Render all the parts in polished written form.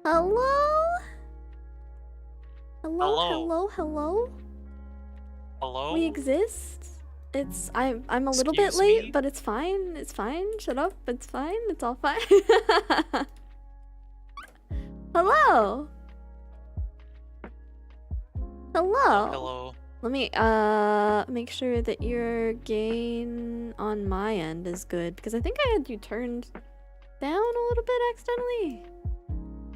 Hello? Hello, Hello. hello, hello? Hello? We exist? I'm a little bit Excuse late, me? but it's fine. It's fine. Shut up. It's fine. It's all fine. Hello? Hello? Hello. Let me make sure that your gain on my end is good, because I think I had you turned down a little bit accidentally.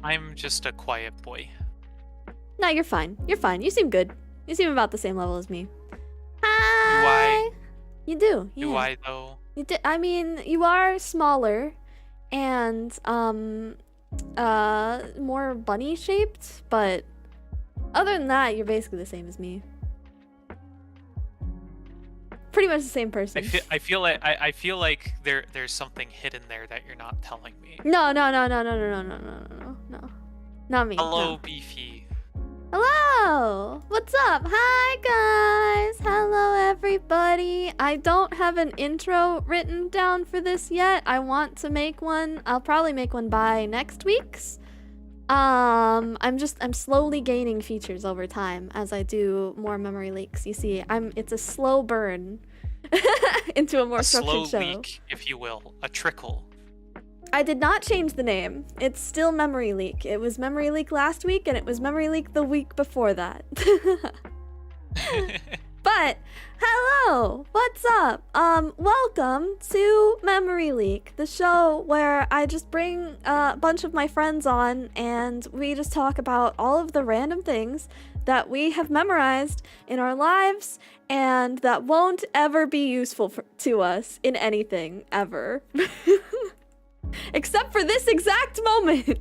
I'm just a quiet boy. No, you're fine. You're fine. You seem good. You seem about the same level as me. Hi. You do. Yeah. Do I though? You do. I mean, you are smaller and more bunny shaped, but other than that, you're basically the same as me. Pretty much the same person. I feel like there's something hidden there that you're not telling me. No. Not me. Hello, no. Beefy. Hello! What's up? Hi, guys! Hello, everybody! I don't have an intro written down for this yet. I want to make one. I'll probably make one by next week's. I'm slowly gaining features over time as I do more memory leaks. You see, it's a slow burn into a more structured show. A slow leak, if you will. A trickle. I did not change the name. It's still Memory Leak. It was Memory Leak last week, and it was Memory Leak the week before that. But, hello! What's up? Welcome to Memory Leak, the show where I just bring a bunch of my friends on, and we just talk about all of the random things that we have memorized in our lives, and that won't ever be useful to us in anything, ever. Except for this exact moment.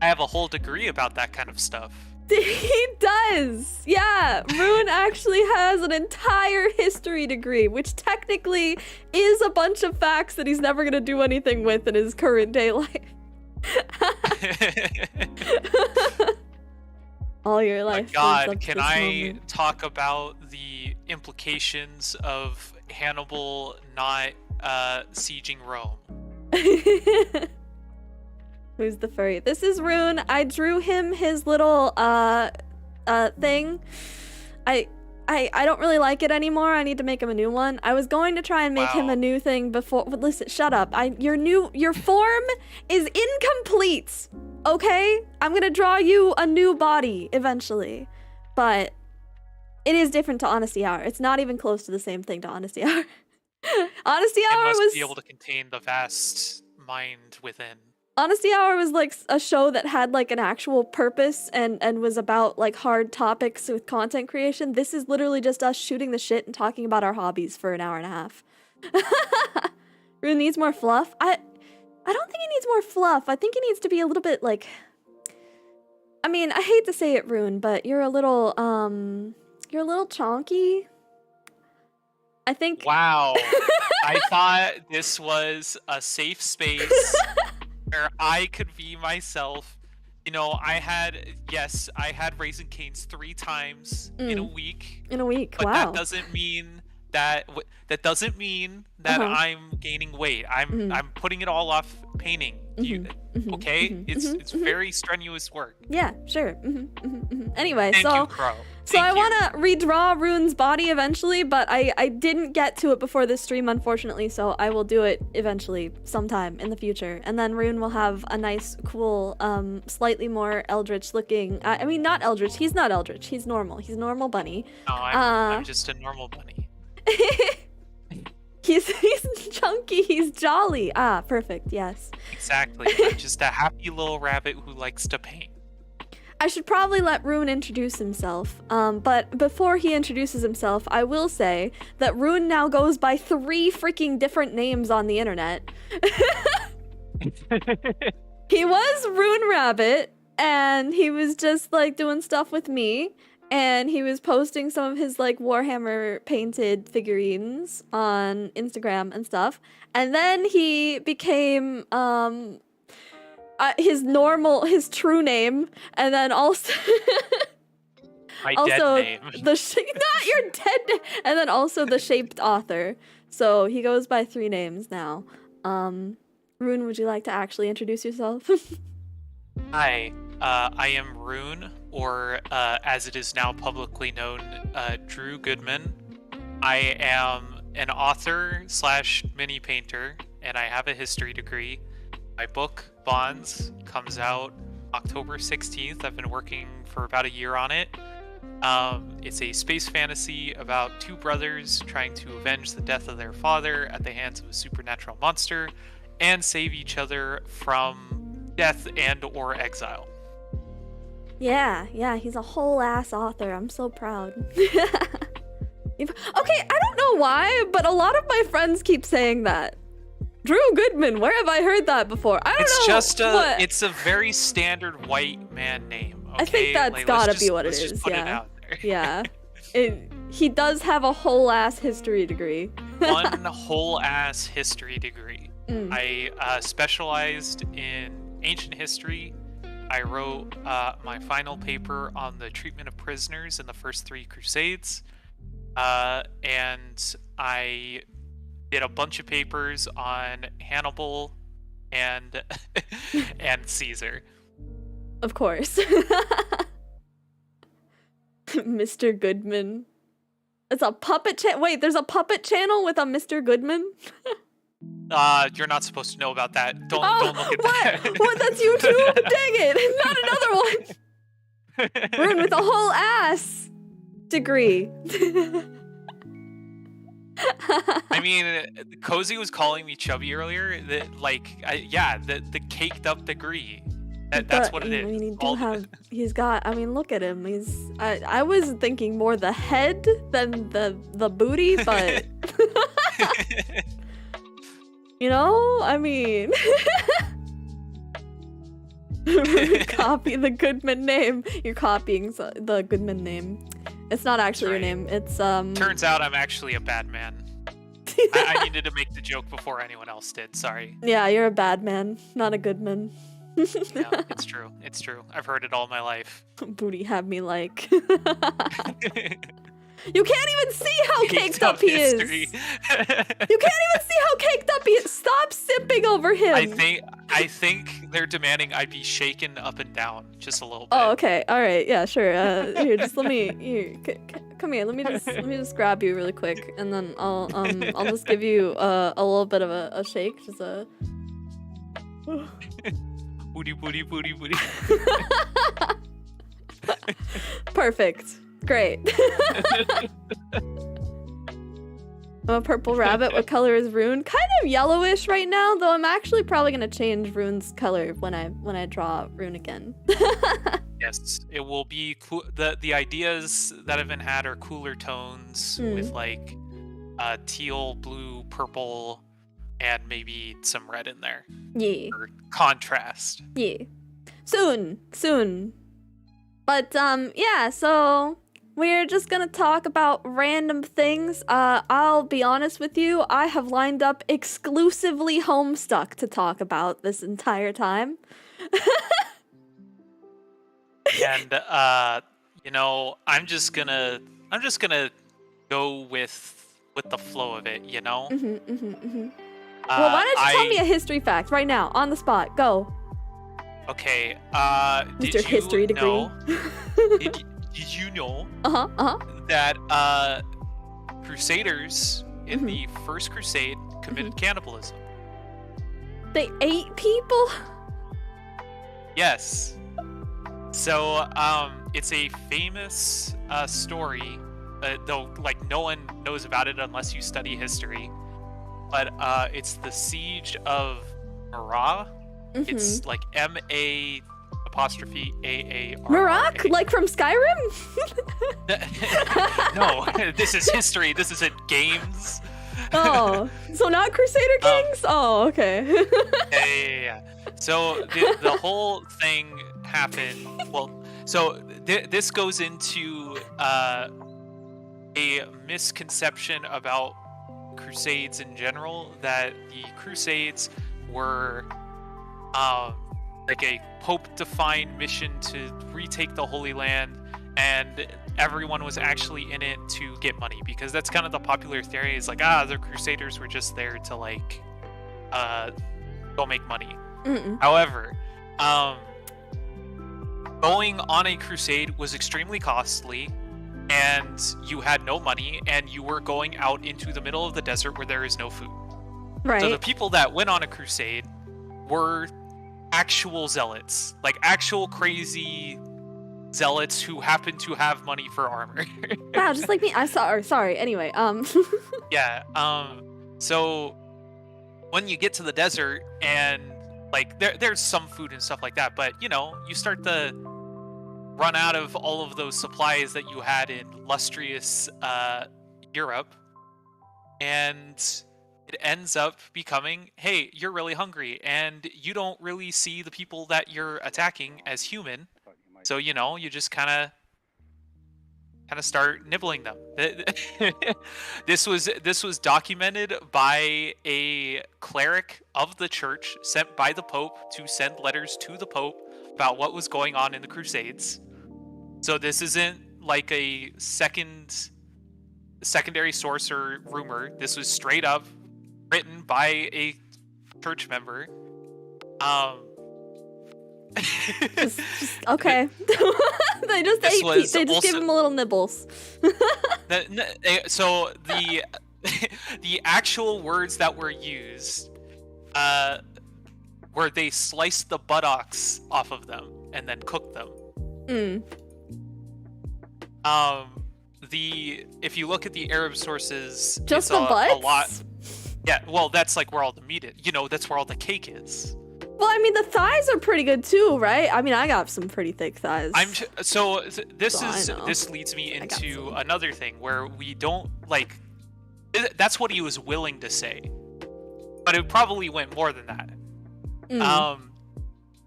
I have a whole degree about that kind of stuff. He does. Yeah, Rune actually has an entire history degree, which technically is a bunch of facts that he's never gonna do anything with in his current day life. All your life. God, can I talk about the implications of Hannibal not sieging Rome? Who's the furry? This is Rune. I drew him his little thing. I don't really like it anymore. I need to make him a new one. I was going to try and make him a new thing before. But listen, shut up. Your form is incomplete. Okay? I'm gonna draw you a new body eventually, but it is different to Honesty Hour. It's not even close to the same thing to Honesty Hour. Honesty Hour was was be able to contain the vast mind within. Honesty Hour was like a show that had like an actual purpose and was about like hard topics with content creation. This is literally just us shooting the shit and talking about our hobbies for an hour and a half. Rune needs more fluff. I don't think he needs more fluff. I think he needs to be a little bit like, I mean, I hate to say it, Rune, but you're a little chonky. I think. Wow. I thought this was a safe space where I could be myself. You know, I had Raising Cane's 3 times in a week. In a week, but wow. That doesn't mean that I'm gaining weight. I'm putting it all off painting. It's very strenuous work. Yeah, sure. Anyway, Thank you, Crow. So I want to redraw Rune's body eventually, but I didn't get to it before this stream, unfortunately, so I will do it eventually, sometime in the future. And then Rune will have a nice, cool, slightly more eldritch looking... I mean, not eldritch. He's not eldritch. He's normal. He's a normal bunny. No, I'm just a normal bunny. He's chunky. He's jolly. Ah, perfect. Yes. Exactly. I'm just a happy little rabbit who likes to paint. I should probably let Rune introduce himself, but before he introduces himself, I will say that Rune now goes by 3 freaking different names on the internet. He was Rune Rabbit, and he was just like doing stuff with me, and he was posting some of his like Warhammer painted figurines on Instagram and stuff, and then he became his true name, and then also my dead name. Not your dead name, and then also the shaped author. So he goes by 3 names now. Rune, would you like to actually introduce yourself? Hi, I am Rune, or as it is now publicly known, Drew Goodman. I am an author slash mini painter, and I have a history degree. My book, Bonds, comes out October 16th. I've been working for about a year on it. It's a space fantasy about two brothers trying to avenge the death of their father at the hands of a supernatural monster and save each other from death and or exile. Yeah, he's a whole ass author. I'm so proud. Okay, I don't know why, but a lot of my friends keep saying that. Drew Goodman, where have I heard that before? I don't know. It's just it's a very standard white man name. Okay? I think that's gotta be what it is. Put it out there. Yeah. He does have a whole ass history degree. One whole ass history degree. I specialized in ancient history. I wrote my final paper on the treatment of prisoners in the first 3 Crusades. And I did a bunch of papers on Hannibal and and Caesar. Of course. Mr. Goodman. It's a puppet channel. Wait, there's a puppet channel with a Mr. Goodman? You're not supposed to know about that. Don't look at that. What? That's YouTube? Dang it! Not another one. Rune with a whole ass degree. I mean, Kozii was calling me chubby earlier. The caked up degree. That's what it is. I mean, he's got. I mean, look at him. I was thinking more the head than the booty, but. You know, I mean, copy the Goodman name. You're copying the Goodman name. It's not actually your name. It's Turns out I'm actually a bad man. I needed to make the joke before anyone else did. Sorry. Yeah, you're a bad man, not a good man. Yeah, it's true. It's true. I've heard it all my life. Booty had me like. You can't even see how caked up he is. You can't even see how caked up he is. Stop sipping over him. I think they're demanding I be shaken up and down just a little bit. Oh, okay. All right. Yeah, sure. Here, just let me. Here, come here. Let me just grab you really quick, and then I'll just give you a little bit of a shake. Just a. Booty, booty, booty, booty. Perfect. Great. I'm a purple rabbit. What color is Rune? Kind of yellowish right now, though I'm actually probably gonna change Rune's color when I draw Rune again. Yes, it will be cool. The ideas that have been had are cooler tones with like teal, blue, purple, and maybe some red in there. Yeah. For contrast. Yeah. Soon. But yeah, so we're just gonna talk about random things. I'll be honest with you, I have lined up exclusively Homestuck to talk about this entire time. And you know, I'm just gonna go with the flow of it, you know? Well, why don't you tell me a history fact right now, on the spot? Go. Okay, Mr. did History you degree. know, did you know that Crusaders in the First Crusade committed cannibalism? They ate people? Yes. So, it's a famous story, though like no one knows about it unless you study history. But it's the Siege of Marah. It's like M-A''AARRA. Marak? Like from Skyrim? No, this is history. This isn't games. Oh, so not Crusader Kings? Oh, okay. Yeah. So the whole thing happened. Well, so this goes into a misconception about Crusades in general, that the Crusades were like a Pope-defined mission to retake the Holy Land, and everyone was actually in it to get money, because that's kind of the popular theory, is like, the Crusaders were just there to like go make money. However, going on a crusade was extremely costly, and you had no money, and you were going out into the middle of the desert where there is no food. Right. So the people that went on a crusade were actual zealots, like actual crazy zealots who happened to have money for armor. Wow, just like me. I'm sorry. Anyway, Yeah. So when you get to the desert and like there's some food and stuff like that, but you know, you start to run out of all of those supplies that you had in lustrous Europe, and it ends up becoming, hey, you're really hungry, and you don't really see the people that you're attacking as human, so you know, you just kind of start nibbling them. This was documented by a cleric of the church sent by the Pope to send letters to the Pope about what was going on in the Crusades. So this isn't like a secondary source or rumor. This was straight up written by a church member. just okay. they just give him a little nibbles. So the actual words that were used were they sliced the buttocks off of them and then cooked them. If you look at the Arab sources, just the butts? A lot. Yeah, well, that's like where all the meat is. You know, that's where all the cake is. Well, I mean, the thighs are pretty good too, right? I mean, I got some pretty thick thighs. This leads me into another thing where we don't like. That's what he was willing to say, but it probably went more than that.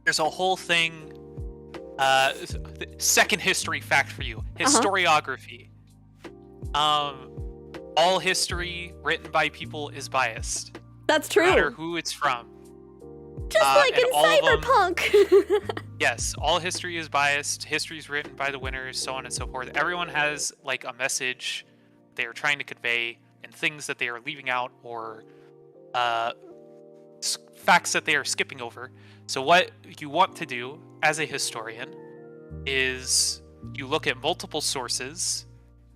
There's a whole thing. Second history fact for you: historiography. All history written by people is biased. That's true. No matter who it's from. Just like in Cyberpunk. Yes, all history is biased. History is written by the winners, so on and so forth. Everyone has like a message they are trying to convey, and things that they are leaving out, or facts that they are skipping over. So what you want to do as a historian is you look at multiple sources,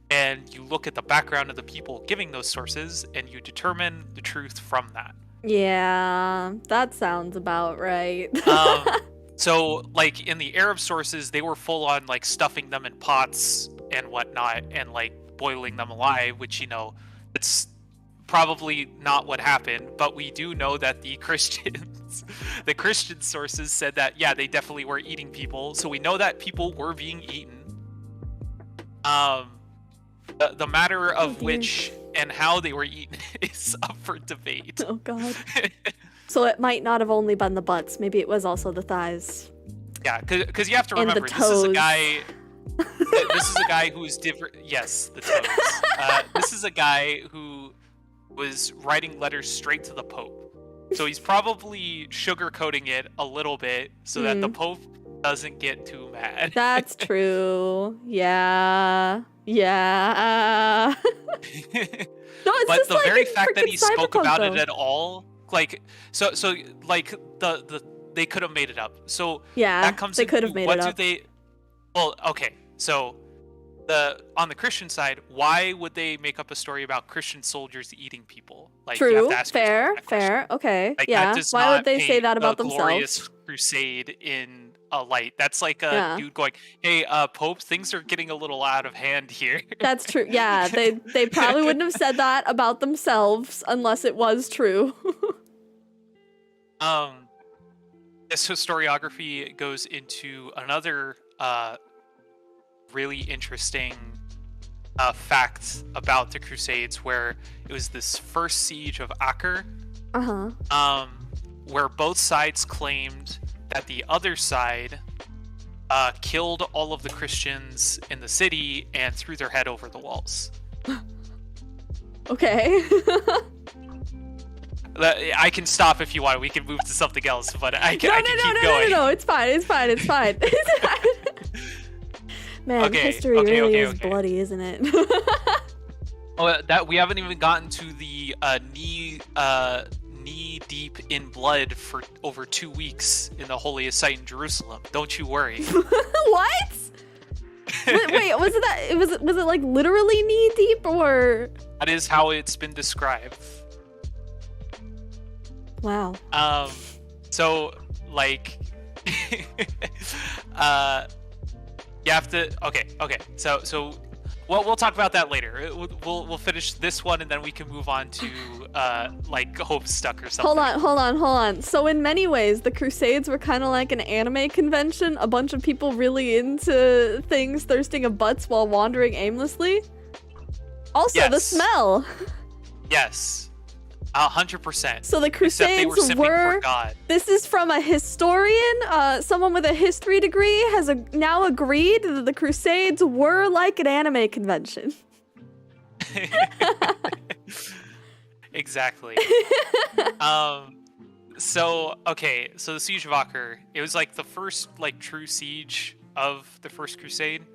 and you look at the background of the people giving those sources, and you determine the truth from that. Yeah, that sounds about right. So, like, in the Arab sources, they were full on, like, stuffing them in pots and whatnot, and, like, boiling them alive, which, you know, it's probably not what happened, but we do know that the Christian sources said that, yeah, they definitely were eating people, so we know that people were being eaten. The matter of which and how they were eaten is up for debate. Oh god. So it might not have only been the butts. Maybe it was also the thighs. Yeah, because you have to remember, this is a guy. This is a guy who is different. Yes, the toes. This is a guy who was writing letters straight to the Pope. So he's probably sugarcoating it a little bit so that the Pope doesn't get too mad. That's true. Yeah. No, it's but just the like very fact that he spoke about though. it at all, like, so like they could have made it up. So yeah, that comes they could have made what it up. do they? Well, okay, so on the Christian side, why would they make up a story about Christian soldiers eating people? Like, you have True, to ask yourself that question. fair, okay, Like, yeah. that does Why not would they say paint that about a themselves? glorious crusade in a light. That's like a dude going, "Hey, Pope, things are getting a little out of hand here." That's true. Yeah, they probably wouldn't have said that about themselves unless it was true. This historiography goes into another really interesting fact about the Crusades, where it was this first siege of Acre, where both sides claimed that the other side killed all of the Christians in the city and threw their head over the walls. Okay. I can stop if you want. We can move to something else, but I can keep going. No, it's fine. Man, history really is bloody, isn't it? That we haven't even gotten to the knee deep in blood for over 2 weeks in the holiest site in Jerusalem. Don't you worry. What? Wait, was it like literally knee deep or? That is how it's been described. Wow. So like, you have to. Okay. So. Well, we'll talk about that later. We'll finish this one and then we can move on to like Homestuck or something. Hold on. So in many ways, the Crusades were kind of like an anime convention. A bunch of people really into things, thirsting of butts while wandering aimlessly. Also, the smell. Yes. 100%. So the Crusades were this is from a historian, someone with a history degree has now agreed that the Crusades were like an anime convention. Exactly. So the Siege of Acre, it was like the first like true siege of the First Crusade.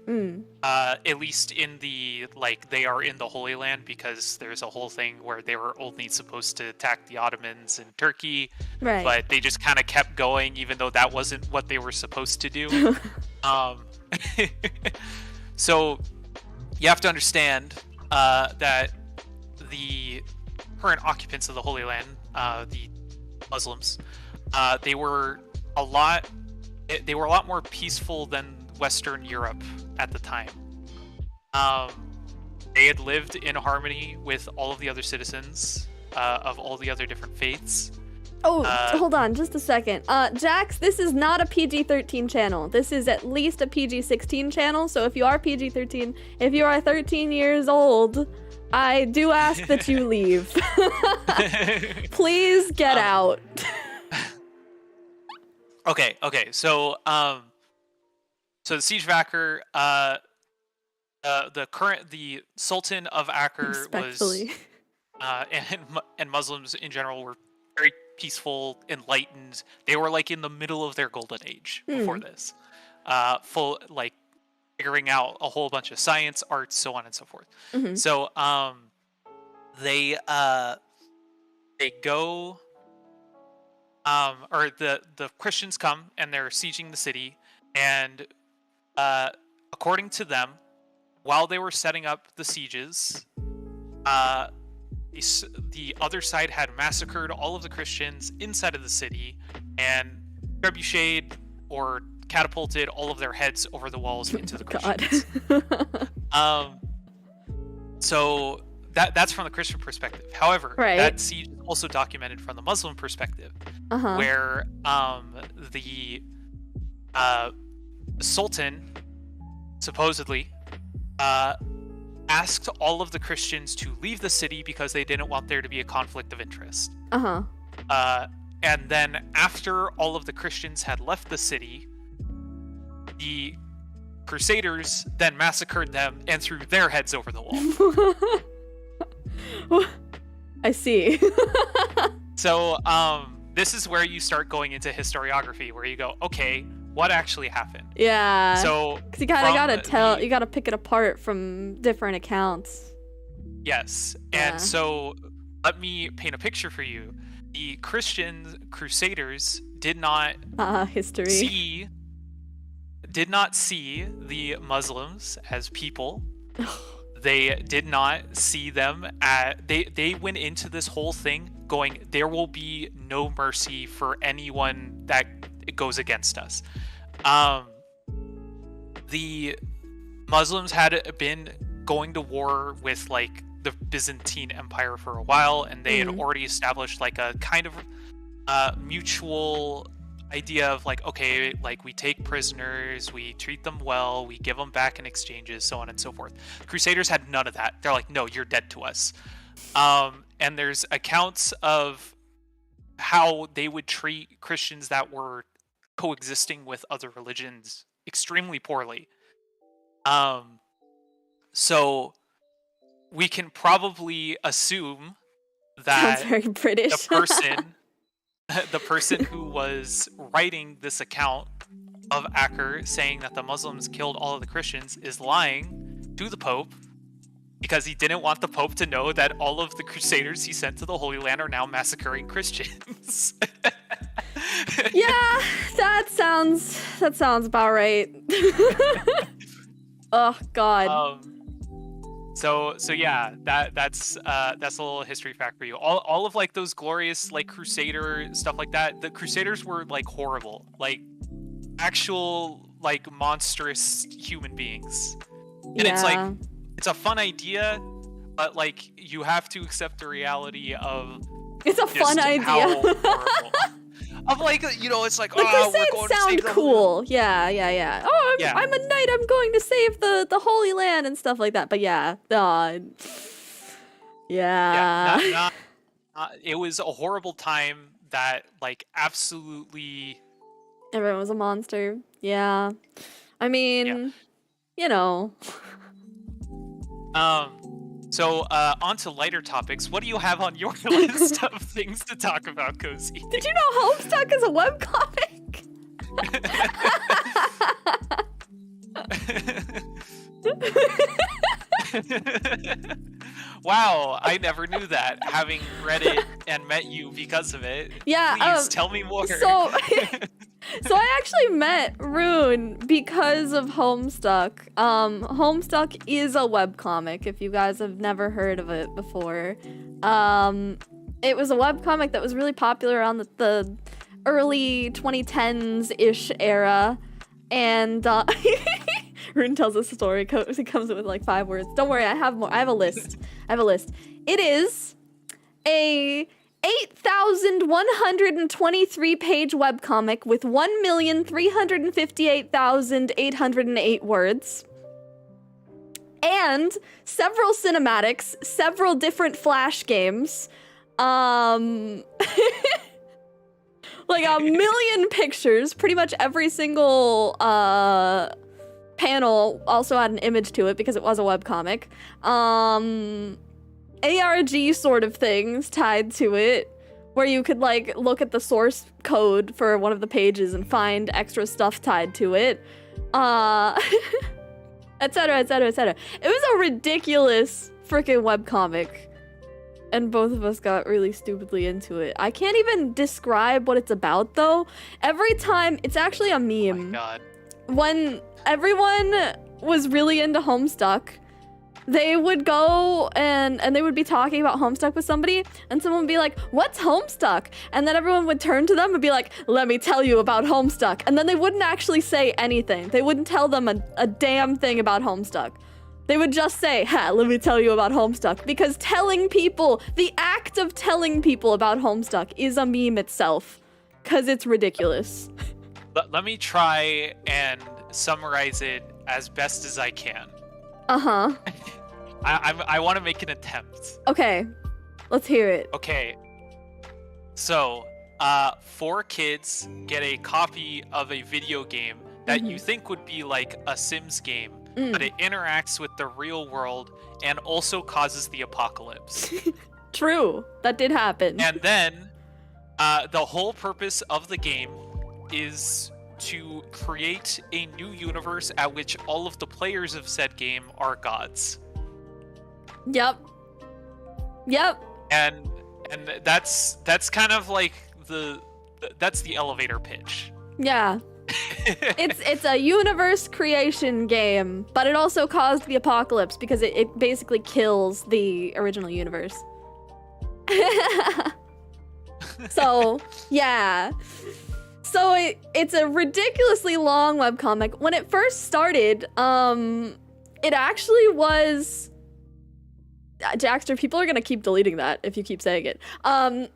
At least in the like they are in the Holy Land, because there's a whole thing where they were only supposed to attack the Ottomans in Turkey, right? But they just kind of kept going, even though that wasn't what they were supposed to do. So you have to understand that the current occupants of the Holy Land, the Muslims, they were a lot more peaceful than Western Europe at the time. They had lived in harmony with all of the other citizens of all the other different faiths. Oh, hold on just a second. Jax, this is not a PG-13 channel. This is at least a PG-16 channel, so if you are PG-13, if you are 13 years old, I do ask that you leave. Please get out. Okay. So the Siege of Acre, the Sultan of Acre was, and Muslims in general were very peaceful, enlightened. They were like in the middle of their golden age before this, full like figuring out a whole bunch of science, arts, so on and so forth. So they go. Or the Christians come and they're sieging the city, and according to them, while they were setting up the sieges, the other side had massacred all of the Christians inside of the city and trebucheted or catapulted all of their heads over the walls into the Christians. So that's from the Christian perspective. However, that siege is also documented from the Muslim perspective, where the Sultan supposedly asked all of the Christians to leave the city because they didn't want there to be a conflict of interest. And then after all of the Christians had left the city, the Crusaders then massacred them and threw their heads over the wall. I see. So this is where you start going into historiography, where you go, okay, what actually happened? Yeah. So because you gotta pick it apart from different accounts. Yes. And so let me paint a picture for you. The Christian Crusaders did not see the Muslims as people. They did not see them they went into this whole thing going, there will be no mercy for anyone that goes against us. The Muslims had been going to war with like the Byzantine Empire for a while, and they had already established like a kind of mutual idea of like, okay, like we take prisoners, we treat them well, we give them back in exchanges, so on and so forth. Crusaders had none of that. They're like, no, you're dead to us. And there's accounts of how they would treat Christians that were coexisting with other religions extremely poorly. So we can probably assume that sounds very British. the person who was writing this account of Acre saying that the Muslims killed all of the Christians is lying to the Pope, because he didn't want the Pope to know that all of the Crusaders he sent to the Holy Land are now massacring Christians. Yeah, that sounds about right. Oh God. So yeah, that's a little history fact for you. All of like those glorious like Crusader stuff like that. The Crusaders were like horrible, like actual like monstrous human beings. And it's like it's a fun idea, but like you have to accept the reality of it's a fun idea. Of like, you know, it's like, the Crusades sound cool. Yeah. Oh, I'm a knight. I'm going to save the Holy Land and stuff like that. But yeah, it was a horrible time that like absolutely everyone was a monster. Yeah, I mean, you know. So on to lighter topics. What do you have on your list of things to talk about, Kozii? Did you know Homestuck is a webcomic? Wow, I never knew that, having read it and met you because of it. Yeah, please tell me more. So I actually met Rune because of Homestuck. Homestuck is a webcomic, if you guys have never heard of it before. It was a webcomic that was really popular around the early 2010s-ish era. And Rune tells us a story. He comes up with like 5 words. Don't worry, I have more. I have a list. It is a 8,123 page webcomic with 1,358,808 words. And several cinematics, several different Flash games. Like a million pictures. Pretty much every single panel also had an image to it because it was a webcomic. ARG sort of things tied to it, where you could like look at the source code for one of the pages and find extra stuff tied to it, etc, etc, etc. It was a ridiculous freaking webcomic, and both of us got really stupidly into it. I can't even describe what it's about though. Every time, it's actually a meme. Oh my God. When everyone was really into Homestuck, they would go and they would be talking about Homestuck with somebody, and someone would be like, "What's Homestuck?" And then everyone would turn to them and be like, "Let me tell you about Homestuck." And then they wouldn't actually say anything. They wouldn't tell them a damn thing about Homestuck. They would just say, "Ha, let me tell you about Homestuck." Because telling people, the act of telling people about Homestuck is a meme itself. Because it's ridiculous. Let me try and summarize it as best as I can. Uh-huh. I want to make an attempt. Okay, let's hear it. Okay. So, 4 kids get a copy of a video game that you think would be like a Sims game, but it interacts with the real world and also causes the apocalypse. True, that did happen. And then, the whole purpose of the game is to create a new universe at which all of the players of said game are gods. Yep. And that's kind of like that's the elevator pitch. Yeah. It's a universe creation game, but it also caused the apocalypse because it basically kills the original universe. So, yeah. So it's a ridiculously long webcomic. When it first started, it actually was... Jackster, people are gonna keep deleting that if you keep saying it. It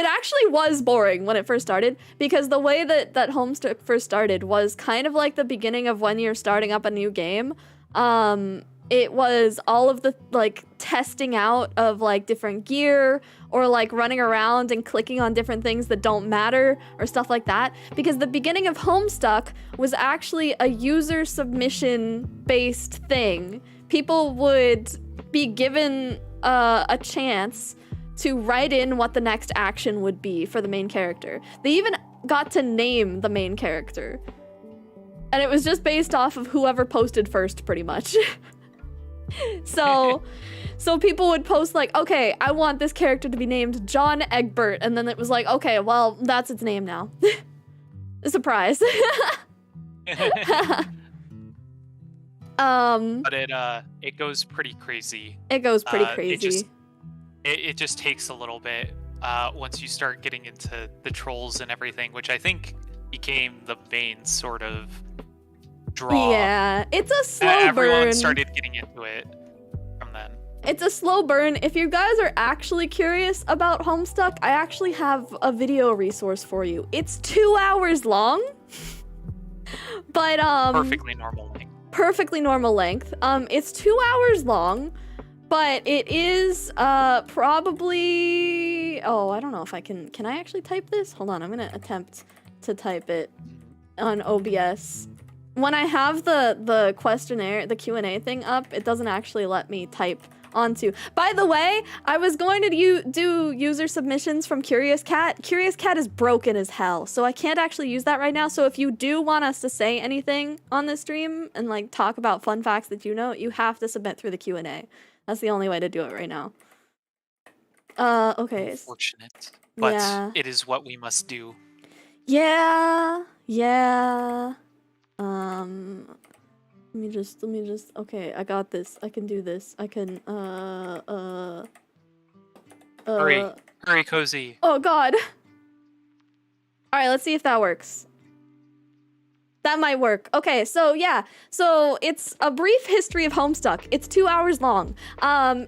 actually was boring when it first started, because the way that Homestuck first started was kind of like the beginning of when you're starting up a new game. It was all of the like testing out of like different gear, or like running around and clicking on different things that don't matter or stuff like that, because the beginning of Homestuck was actually a user submission based thing. People would be given a chance to write in what the next action would be for the main character. They even got to name the main character. And it was just based off of whoever posted first, pretty much. So people would post like, okay, I want this character to be named John Egbert, and then it was like, okay, well, that's its name now. A surprise. But it goes pretty crazy. It goes pretty crazy. It just takes a little bit once you start getting into the trolls and everything, which I think became the main sort of draw. Yeah, it's a slow burn. Everyone started getting into it from then. It's a slow burn. If you guys are actually curious about Homestuck, I actually have a video resource for you. It's 2 hours long, but perfectly normal length. Perfectly normal length. It's 2 hours long, but it is probably. Oh, I don't know if I can. Can I actually type this? Hold on, I'm gonna attempt to type it on OBS. When I have the questionnaire, the Q&A thing up, it doesn't actually let me type onto. By the way, I was going to do user submissions from Curious Cat. Curious Cat is broken as hell, so I can't actually use that right now. So if you do want us to say anything on this stream and like talk about fun facts that you know, you have to submit through the Q&A. That's the only way to do it right now. Okay. Unfortunate, but yeah. It is what we must do. Yeah. Let me just, okay, I got this. I can do this. I can, Hurry, Kozii. Oh, God. All right, let's see if that works. That might work. Okay, so yeah. So it's a brief history of Homestuck. It's 2 hours long.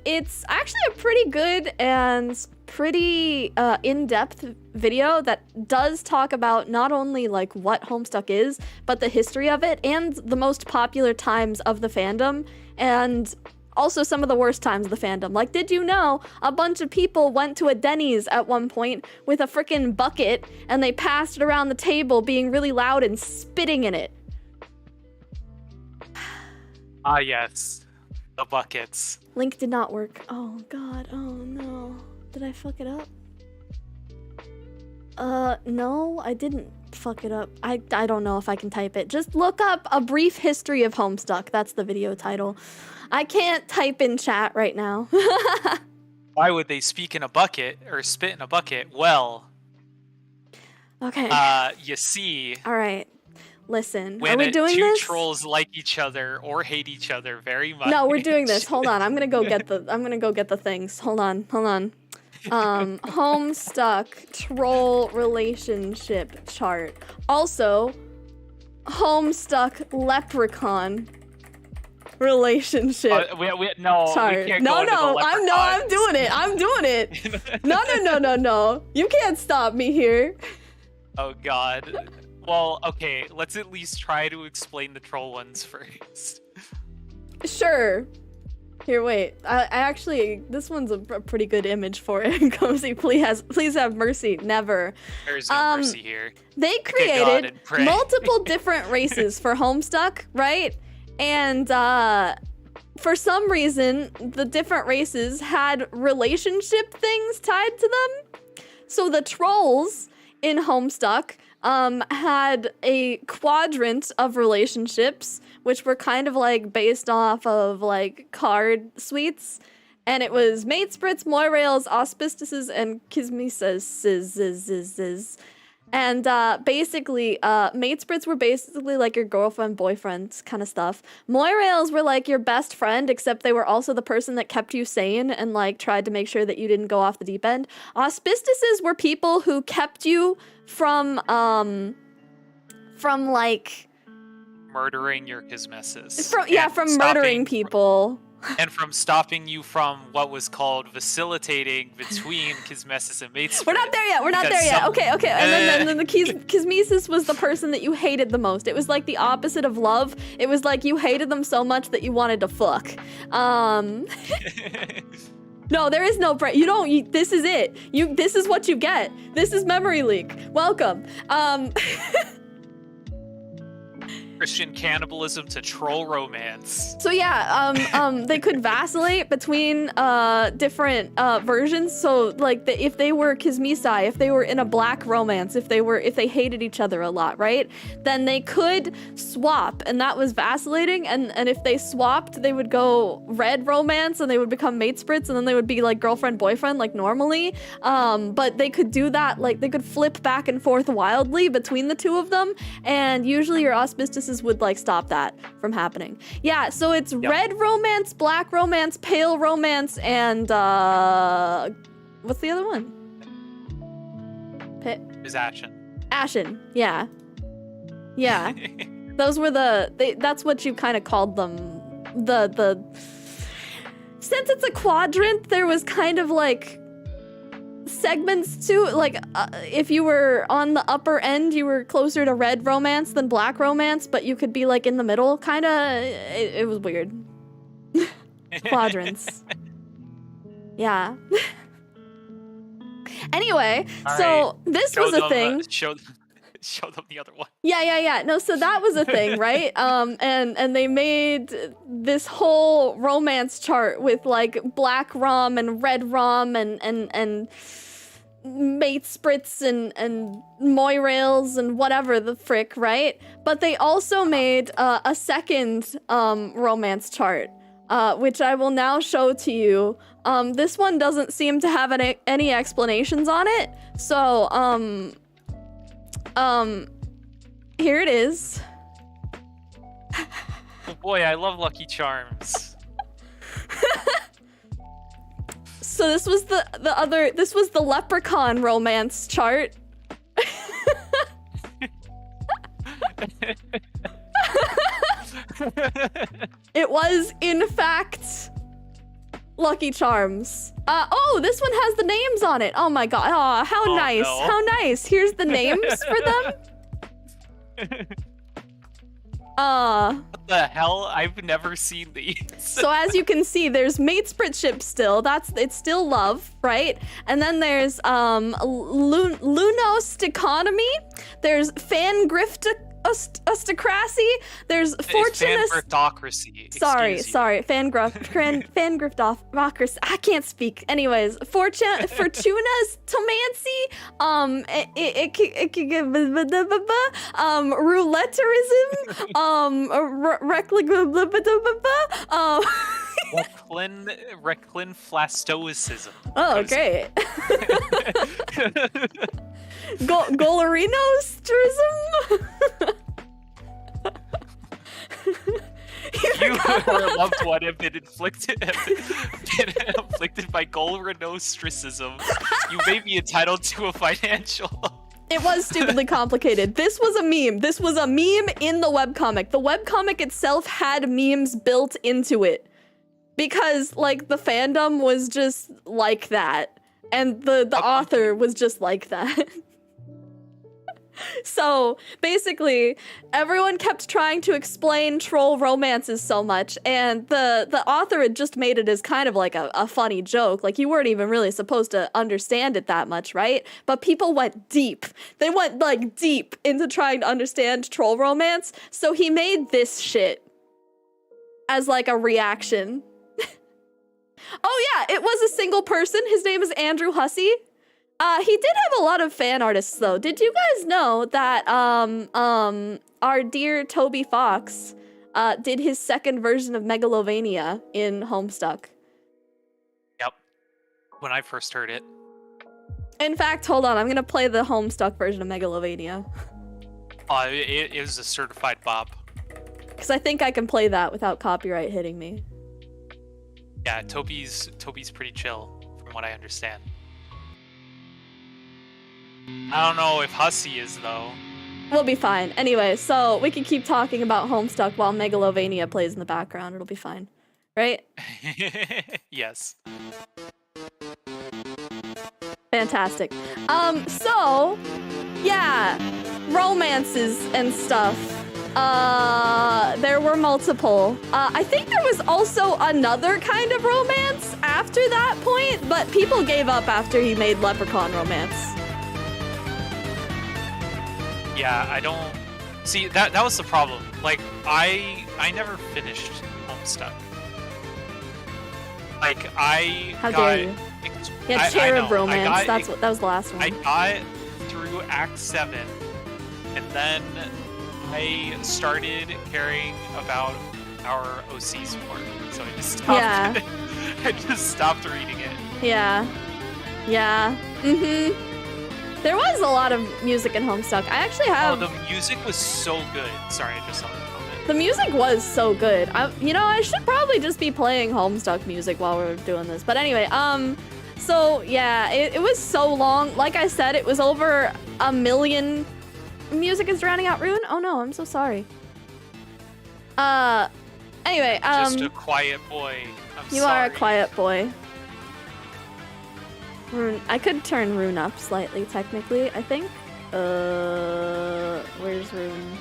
It's actually a pretty good and pretty in-depth video that does talk about not only like what Homestuck is, but the history of it and the most popular times of the fandom, and also some of the worst times of the fandom. Like, did you know a bunch of people went to a Denny's at one point with a freaking bucket and they passed it around the table being really loud and spitting in it? Ah, yes. The buckets. Link did not work. Oh, God. Oh, no. Did I fuck it up? No, I didn't fuck it up. I don't know if I can type it. Just look up A Brief History of Homestuck. That's the video title. I can't type in chat right now. Why would they speak in a bucket or spit in a bucket? Well, okay. You see. All right. Listen, when are we doing two this? trolls like each other or hate each other very much. No, we're doing this. Hold on. I'm gonna go get the things. Hold on. Homestuck troll relationship chart. Also, Homestuck leprechaun relationship no, chart. we can't go into the I'm doing it. No. You can't stop me here. Oh God. Well, okay, let's at least try to explain the troll ones first. Sure. Here, wait. I actually, this one's a pretty good image for it. Kozii, please have mercy. Never. There's no mercy here. They created multiple different races for Homestuck, right? And for some reason, the different races had relationship things tied to them. So the trolls in Homestuck had a quadrant of relationships, which were kind of like based off of like card suites, and it was Matespritz, Moirails, Auspices, and Kismises. And basically, Matespritz were basically like your girlfriend, boyfriend kind of stuff. Moirails were like your best friend, except they were also the person that kept you sane and like tried to make sure that you didn't go off the deep end. Auspices were people who kept you from like murdering your Kismesis. From murdering people. And from stopping you from what was called facilitating between Kismesis and Matespritz. We're not there yet. Okay. And then the Kismesis was the person that you hated the most. It was like the opposite of love. It was like you hated them so much that you wanted to fuck. No, there is no this is it. This is what you get. This is memory leak. Welcome. Christian cannibalism to troll romance. So yeah, they could vacillate between different versions. So like if they were Kismisai, if they were in a black romance, if they hated each other a lot, right? Then they could swap, and that was vacillating. And if they swapped, they would go red romance, and they would become Matespritz, and then they would be like girlfriend boyfriend like normally. But they could do that, like they could flip back and forth wildly between the two of them, and usually your auspices romances would like stop that from happening. Yeah, so it's red romance, black romance, pale romance, and what's the other one? Is Ashen. Ashen, yeah. Yeah. Those were that's what you kind of called them. Since it's a quadrant, there was kind of like segments too. Like if you were on the upper end, you were closer to red romance than black romance, but you could be like in the middle, kind of. It was weird. Quadrants. Yeah. Anyway, all so right. this was a thing. Show them the other one. Yeah. No, so that was a thing, right? And they made this whole romance chart with like black rom and red rom and mate spritz and moirails and whatever the frick, right? But they also made a second romance chart, which I will now show to you. This one doesn't seem to have any explanations on it, so here it is. Oh boy, I love Lucky Charms. So this was this was the leprechaun romance chart. It was, in fact, Lucky Charms. Oh, this one has the names on it. Oh my god. Oh, how nice. No. How nice. Here's the names for them. What the hell? I've never seen these. So as you can see, there's mate spritship still. It's still love, right? And then there's lunosticnomy. There's fangriftocracy. There's fortunate. Fangriftocracy. Sorry, fangriftocracy. I can't speak. Anyways, Fortuna's tomancy. It could give rouletterism. Reclinflastoicism. Oh, great. Golarinosterism. You or a loved one have been afflicted by Golarinostricism. You may be entitled to a financial. It was stupidly complicated. This was a meme. This was a meme in the webcomic. The webcomic itself had memes built into it. Because, like, the fandom was just like that. And the author was just like that. So, basically, everyone kept trying to explain troll romances so much, and the author had just made it as kind of like a funny joke. Like, you weren't even really supposed to understand it that much, right? But people went deep. They went, like, deep into trying to understand troll romance, so he made this shit as, like, a reaction. Oh yeah, it was a single person. His name is Andrew Hussey. He did have a lot of fan artists, though. Did you guys know that our dear Toby Fox did his second version of Megalovania in Homestuck? Yep. When I first heard it. In fact, hold on. I'm gonna play the Homestuck version of Megalovania. It is a certified bop. Because I think I can play that without copyright hitting me. Yeah, Toby's pretty chill, from what I understand. I don't know if Hussey is, though. We'll be fine. Anyway, so we can keep talking about Homestuck while Megalovania plays in the background. It'll be fine. Right? Yes. Fantastic. So, yeah, romances and stuff. There were multiple. I think there was also another kind of romance after that point, but people gave up after he made Leprechaun romance. Yeah, I don't see that was the problem. Like I never finished Homestuck. Like How dare you? Yeah, Cherub romance. That was the last one. I got through Act 7 and then I started caring about our OCs more. So I just stopped. Yeah. I just stopped reading it. Yeah. Yeah. Mm-hmm. There was a lot of music in Homestuck. I actually have... Oh, the music was so good. Sorry, I just saw that comment. The music was so good. You know, I should probably just be playing Homestuck music while we're doing this. But anyway, so yeah, it was so long. Like I said, it was over 1 million. Music is drowning out Rune? Oh no, I'm so sorry. Anyway, Just a quiet boy. You are a quiet boy. Rune, I could turn Rune up slightly, technically, I think. Where's Rune?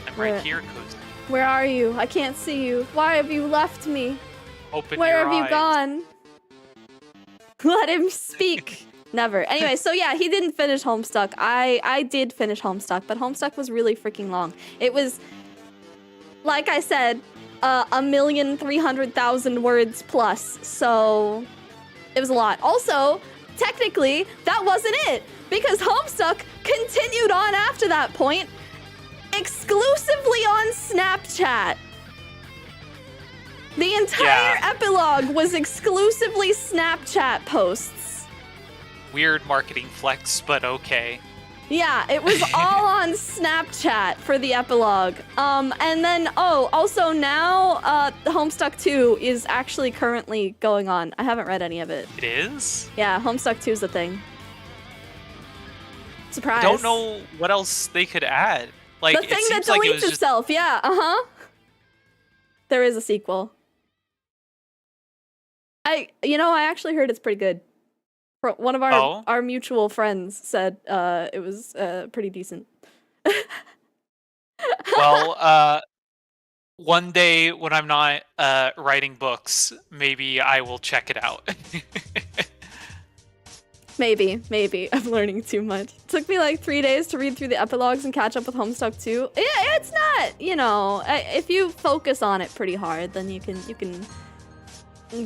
I'm right here, Kozii. Where are you? I can't see you. Why have you left me? Open Where your have you eyes. gone? Let him speak. Never. Anyway, so yeah, he didn't finish Homestuck. I did finish Homestuck, but Homestuck was really freaking long. It was, like I said, 1,300,000 words plus, so it was a lot. Also, technically, that wasn't it, because Homestuck continued on after that point, exclusively on Snapchat. The entire epilogue was exclusively Snapchat posts. Weird marketing flex, but okay. Yeah, it was all on Snapchat for the epilogue. And then, also now, Homestuck 2 is actually currently going on. I haven't read any of it. It is? Yeah, Homestuck 2 is a thing. Surprise. I don't know what else they could add. Like, the thing it that seems like it deletes was just... itself, yeah, There is a sequel. I actually heard it's pretty good. One of our mutual friends said it was pretty decent. Well, one day when I'm not writing books, maybe I will check it out. Maybe. I'm learning too much. It took me like 3 days to read through the epilogues and catch up with Homestuck 2. Yeah, it's not, if you focus on it pretty hard, then you can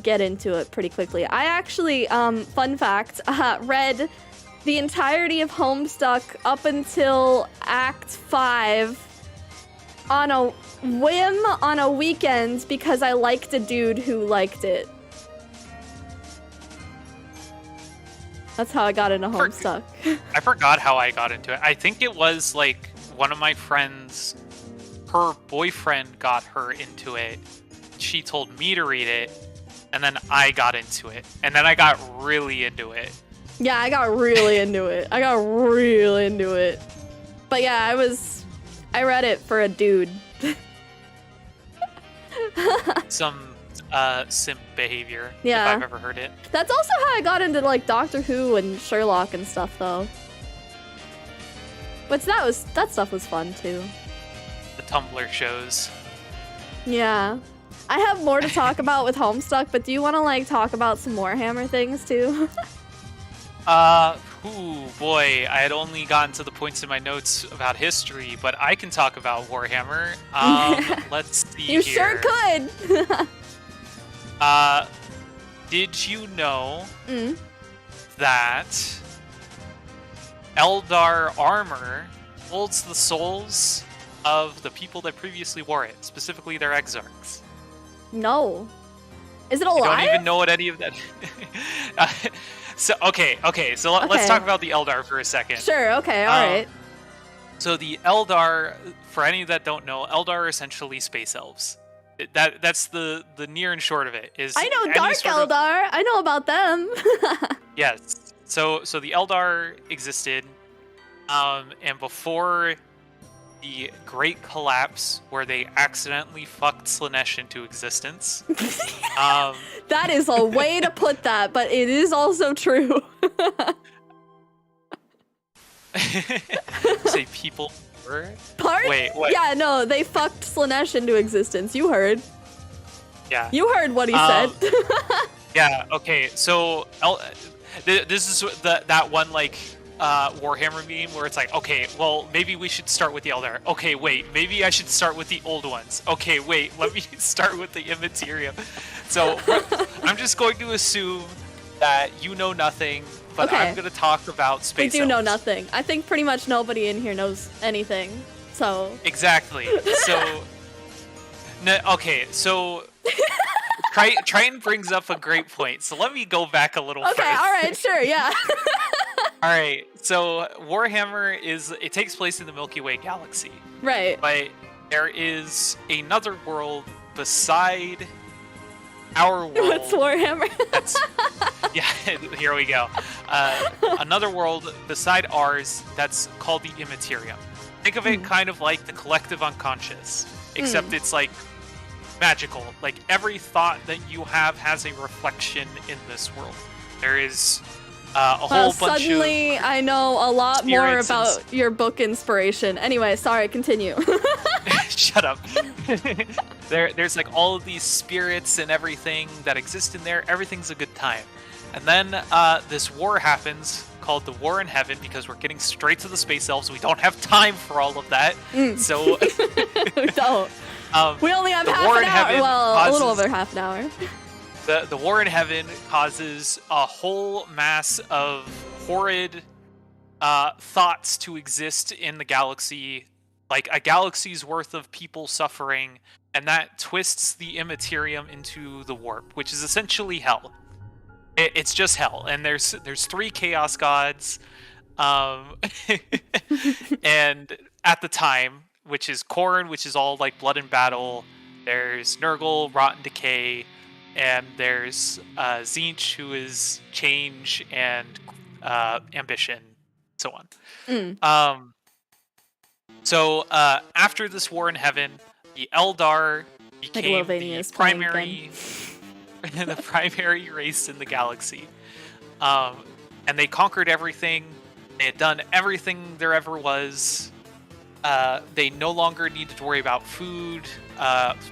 get into it pretty quickly. I actually, fun fact, read the entirety of Homestuck up until Act 5 on a whim on a weekend because I liked a dude who liked it. That's how I got into Homestuck. I forgot how I got into it. I think it was like one of my friends, her boyfriend got her into it. She told me to read it, and then I got into it. And then I got really into it. Yeah, I got really into it. But yeah, I read it for a dude. Some simp behavior, yeah. if I've ever heard it. That's also how I got into like Doctor Who and Sherlock and stuff though. But that stuff was fun too. The Tumblr shows. Yeah. I have more to talk about with Homestuck, but do you want to like talk about some Warhammer things too? Boy, I had only gotten to the points in my notes about history, but I can talk about Warhammer. Let's see here. You sure could. Did you know that Eldar armor holds the souls of the people that previously wore it, specifically their exarchs? No. Is it alive? I don't even know what any of that... So let's talk about the Eldar for a second. Sure, okay, alright. So the Eldar, for any that don't know, Eldar are essentially space elves. That's the near and short of it. I know Dark Eldar. I know about them. Yes. So the Eldar existed, and before the Great Collapse, where they accidentally fucked Slaanesh into existence. That is a way to put that, but it is also true. Say people were? Pardon? Wait, what? Yeah, no, they fucked Slaanesh into existence. You heard. Yeah. You heard what he said. Yeah, okay, so this is that one, like, Warhammer meme where it's like, okay, well, maybe we should start with the Eldar. Okay, wait, maybe I should start with the old ones. Okay, wait, let me start with the Immaterium. So I'm just going to assume that you know nothing, but I'm going to talk about space We do know elves. nothing. I think pretty much nobody in here knows anything, so... Exactly. So... okay, so... Triton brings up a great point, so let me go back a little further. Okay, alright, sure, yeah. All right, so Warhammer it takes place in the Milky Way galaxy, Right. but there is another world beside our world. What's Warhammer? Yeah, here we go. Another world beside ours that's called the Immaterium. Think of it kind of like the collective unconscious, except it's like magical. Like every thought that you have has a reflection in this world. There is a whole bunch suddenly of I know a lot more spirits about your book inspiration. Anyway, sorry, continue. Shut up. There's like all of these spirits and everything that exist in there. Everything's a good time. And then this war happens called the War in Heaven because we're getting straight to the space elves. We don't have time for all of that. So We don't. We only have the half War an in hour. Heaven Well, a little over half an hour. The War in Heaven causes a whole mass of horrid thoughts to exist in the galaxy, like a galaxy's worth of people suffering, and that twists the Immaterium into the warp, which is essentially hell. It's just hell, and there's 3 chaos gods, and at the time, which is Khorne, which is all like blood and battle. There's Nurgle, rot and decay, and there's Tzeentch, who is change and ambition, so on. So after this War in Heaven, the Eldar became the primary the primary race in the galaxy. And they conquered everything. They had done everything there ever was. They no longer needed to worry about food,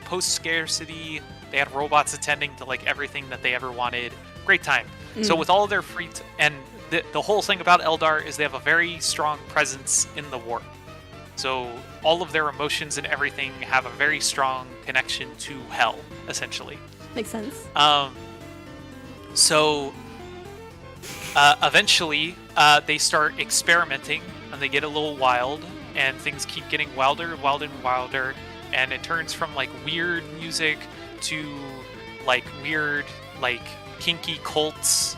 post-scarcity. They had robots attending to like everything that they ever wanted. Great time. So with all of their and the whole thing about Eldar is they have a very strong presence in the warp. So all of their emotions and everything have a very strong connection to hell, essentially. Makes sense. So eventually they start experimenting and they get a little wild and things keep getting wilder and wilder and wilder, and it turns from like weird music to like weird like kinky cults,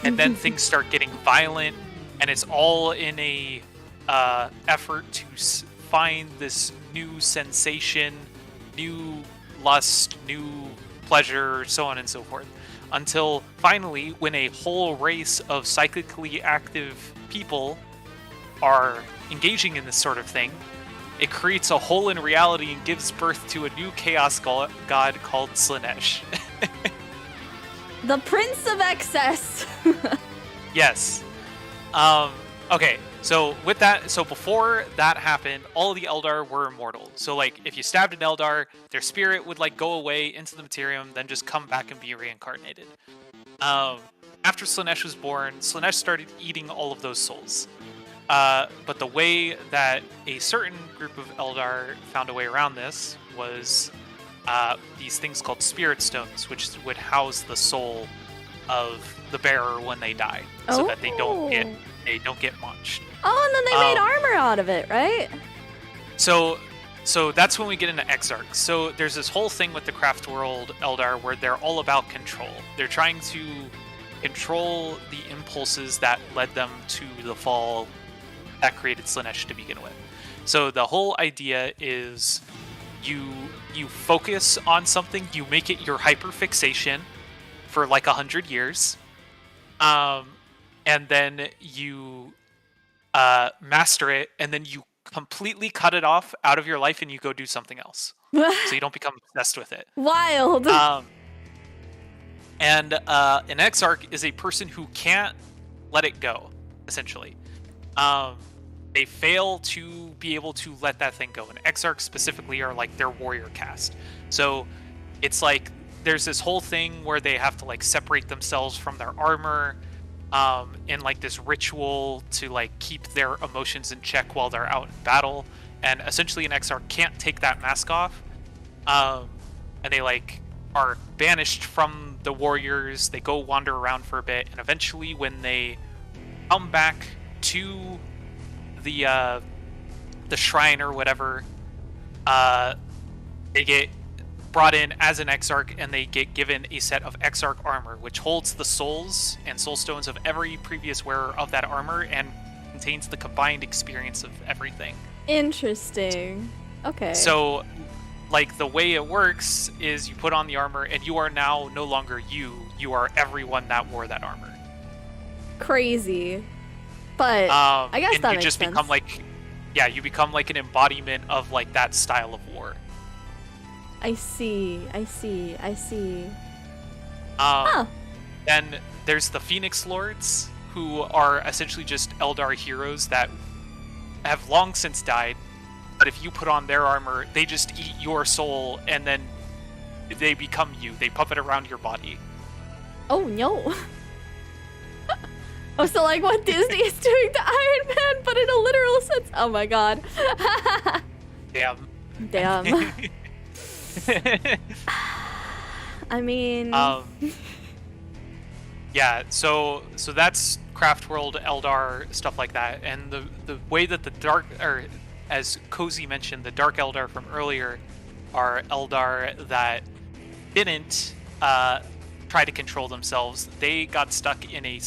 and then things start getting violent, and it's all in a effort to find this new sensation, new lust, new pleasure, so on and so forth, until finally when a whole race of psychically active people are engaging in this sort of thing, it creates a hole in reality and gives birth to a new chaos god called Slaanesh. The Prince of Excess. Yes. Okay, so with that, so before that happened, all the Eldar were immortal. So like, if you stabbed an Eldar, their spirit would like go away into the Materium, then just come back and be reincarnated. After Slaanesh was born, Slaanesh started eating all of those souls. But the way that a certain group of Eldar found a way around this was these things called spirit stones, which would house the soul of the bearer when they die, so that they don't get munched. Oh, and then they made armor out of it, right? So that's when we get into Exarchs. So there's this whole thing with the Craft World Eldar where they're all about control. They're trying to control the impulses that led them to the fall that created Slaanesh to begin with. So the whole idea is you focus on something, you make it your hyperfixation for like 100 years, and then you master it, and then you completely cut it off out of your life and you go do something else. So you don't become obsessed with it. Wild. And an Exarch is a person who can't let it go, essentially. They fail to be able to let that thing go. And Exarchs specifically are like their warrior caste. So it's like there's this whole thing where they have to like separate themselves from their armor in like this ritual to like keep their emotions in check while they're out in battle. And essentially an Exarch can't take that mask off. And they like are banished from the warriors. They go wander around for a bit, and eventually when they come back to the shrine or whatever, they get brought in as an Exarch, and they get given a set of Exarch armor, which holds the souls and soul stones of every previous wearer of that armor and contains the combined experience of everything. Interesting. Okay. So, like, the way it works is you put on the armor, and you are now no longer you. You are everyone that wore that armor. Crazy. But I guess that makes sense. And you just become like, yeah, you become like an embodiment of like that style of war. I see. Then there's the Phoenix Lords, who are essentially just Eldar heroes that have long since died. But if you put on their armor, they just eat your soul, and then they become you. They puppet around your body. Oh no. Oh, so like what Disney is doing to Iron Man, but in a literal sense. Oh my god. Damn. I mean. Yeah. So that's Craft World, Eldar, stuff like that, and the way that the dark, or as Kozii mentioned, the Dark Eldar from earlier are Eldar that didn't try to control themselves. They got stuck in a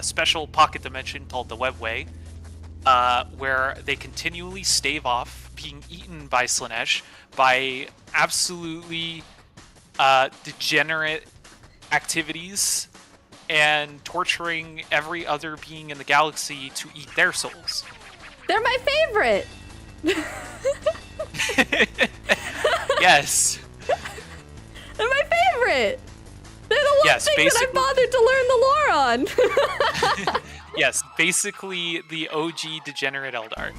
special pocket dimension called the Webway, where they continually stave off being eaten by Slaanesh by absolutely degenerate activities and torturing every other being in the galaxy to eat their souls. They're my favorite! Yes. They're my favorite! They're the one thing that I bothered to learn the lore on! Yes, basically the OG degenerate Eldar.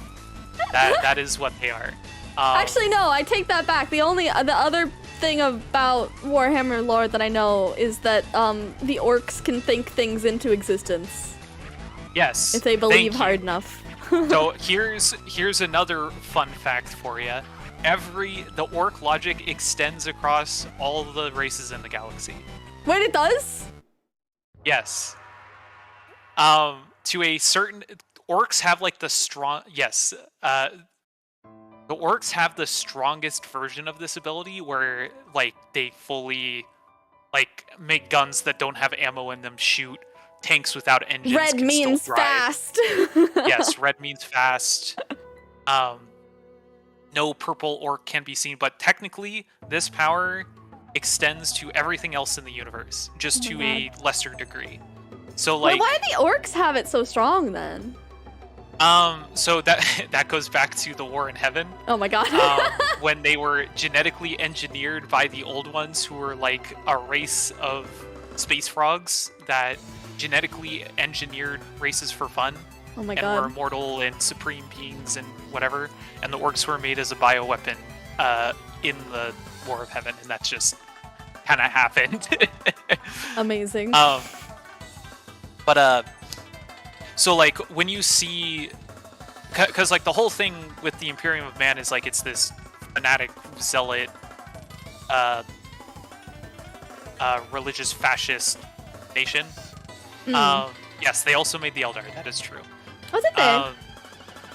That is what they are. Actually, no, I take that back. The other thing about Warhammer lore that I know is that the orcs can think things into existence. Yes. If they believe hard enough. So here's another fun fact for you. The orc logic extends across all the races in the galaxy. Wait, it does? Yes. To a certain, orcs have like the strong. Yes. The orcs have the strongest version of this ability, where like they fully like make guns that don't have ammo in them shoot tanks without engines. Red means fast. Yes, red means fast. No purple orc can be seen, but technically this power extends to everything else in the universe, just to a lesser degree. So like, why do the orcs have it so strong then? So that goes back to the War in Heaven. Oh my god. When they were genetically engineered by the Old Ones, who were like a race of space frogs that genetically engineered races for fun. Oh my and god. were immortal and supreme beings and whatever. And the orcs were made as a bioweapon in the War of Heaven, and that's just kind of happened. Amazing. So like when you see, because like the whole thing with the Imperium of Man is like it's this fanatic zealot, religious fascist nation. Yes, they also made the Eldar. That is true. Was it they?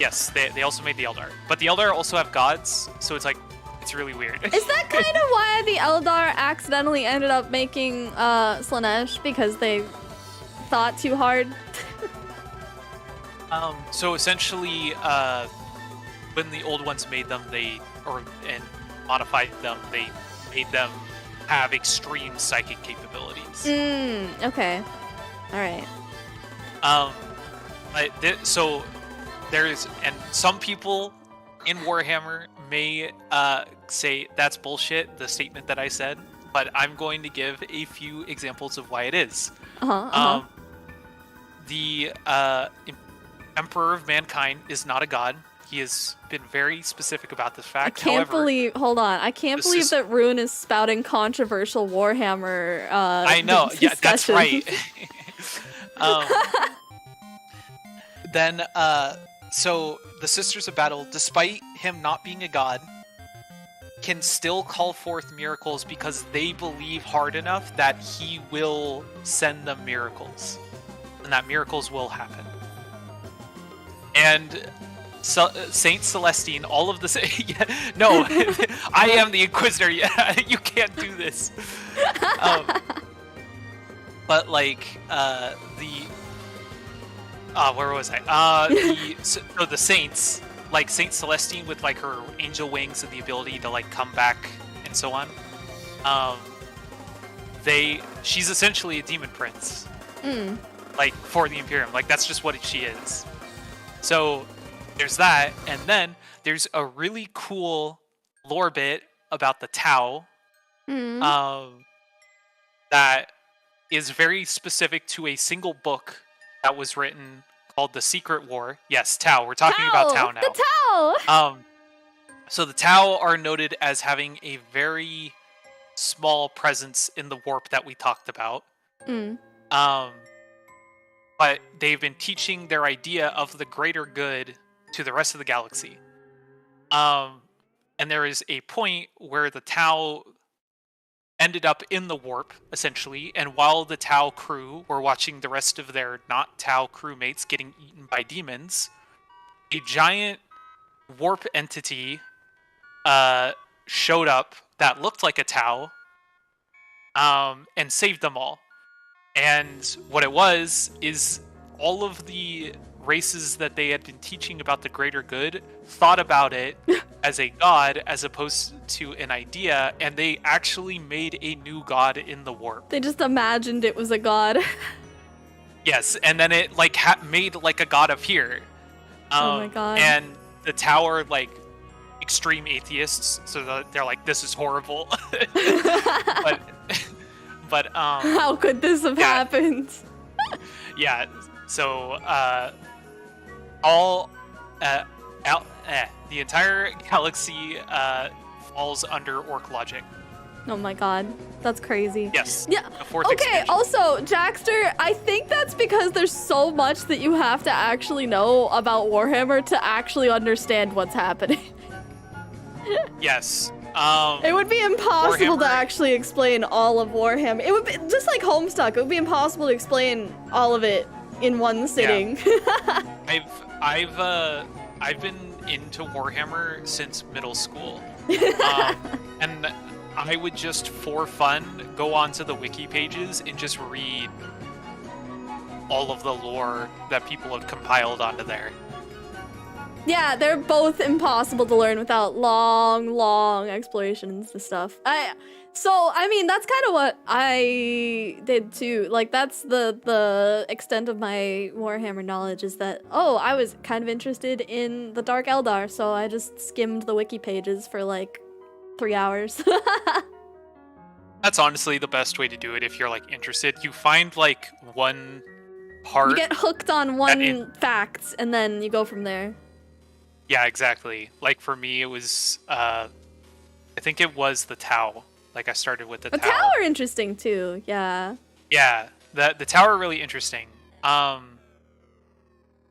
Yes, they also made the Eldar, but the Eldar also have gods, so it's like it's really weird. Is that kind of why the Eldar accidentally ended up making Slaanesh, because they thought too hard? So essentially, when the Old Ones made them, and modified them, they made them have extreme psychic capabilities. Okay. All right. So there's, and some people in Warhammer may say that's bullshit, the statement that I said, but I'm going to give a few examples of why it is. The Emperor of Mankind is not a god. He has been very specific about this fact. Hold on. I can't believe that Rune is spouting controversial Warhammer I know. Yeah, that's right. Then, so the Sisters of Battle, despite him not being a god, can still call forth miracles because they believe hard enough that he will send them miracles, and that miracles will happen. And Saint Celestine, all of the yeah, no, I am the Inquisitor. Yeah, you can't do this. But like where was I? So the saints, like Saint Celestine with like her angel wings and the ability to like come back and so on. She's essentially a demon prince. Like for the Imperium, like that's just what she is. So there's that, and then there's a really cool lore bit about the Tau, that is very specific to a single book that was written called The Secret War. Yes, Tau. We're talking about Tau now. The Tau. So the Tau are noted as having a very small presence in the warp that we talked about. But they've been teaching their idea of the greater good to the rest of the galaxy. And there is a point where the Tau ended up in the warp, essentially, and while the Tau crew were watching the rest of their not Tau crewmates getting eaten by demons, a giant warp entity showed up that looked like a Tau, and saved them all. And what it was is all of the races that they had been teaching about the greater good thought about it as a god as opposed to an idea, and they actually made a new god in the warp. They just imagined it was a god. Yes, and then it like made like a god appear. Oh my god. And the Tau are like extreme atheists, so they're like, this is horrible. But how could this have happened? Yeah, so the entire galaxy falls under orc logic. Oh my god, that's crazy. Yes. Yeah. The fourth okay. expansion. Also, Jackster, I think that's because there's so much that you have to actually know about Warhammer to actually understand what's happening. Yes. It would be impossible to Warhammer. actually explain all of Warhammer. It would be just like Homestuck. It would be impossible to explain all of it in one sitting. Yeah. I've been into Warhammer since middle school, and I would just for fun go onto the wiki pages and just read all of the lore that people have compiled onto there. Yeah, they're both impossible to learn without long explanations and stuff. I mean, that's kind of what I did too. Like, that's the extent of my Warhammer knowledge is that, I was kind of interested in the Dark Eldar, so I just skimmed the wiki pages for like 3 hours. That's honestly the best way to do it if you're like interested. You find like one part. You get hooked on one fact, and then you go from there. Yeah, exactly. Like for me, it was, I think it was the Tau. Like I started with the Tau. The Tau are interesting too, yeah. Yeah, the Tau are really interesting.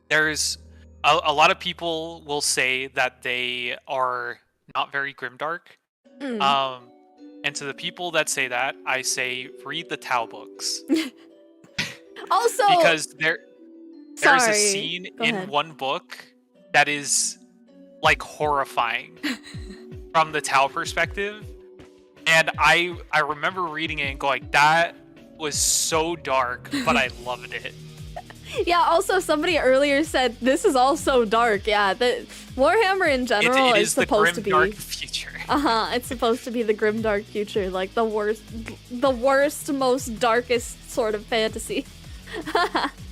There's a lot of people will say that they are not very grimdark. And to the people that say that, I say read the Tau books. Also, because there's a scene in one book that is like horrifying from the Tau perspective, and I remember reading it and going, that was so dark, but I loved it. Yeah, also somebody earlier said this is all so dark. Yeah, the Warhammer in general it is supposed to be dark future. It's supposed to be the grim dark future, like the worst, most darkest sort of fantasy.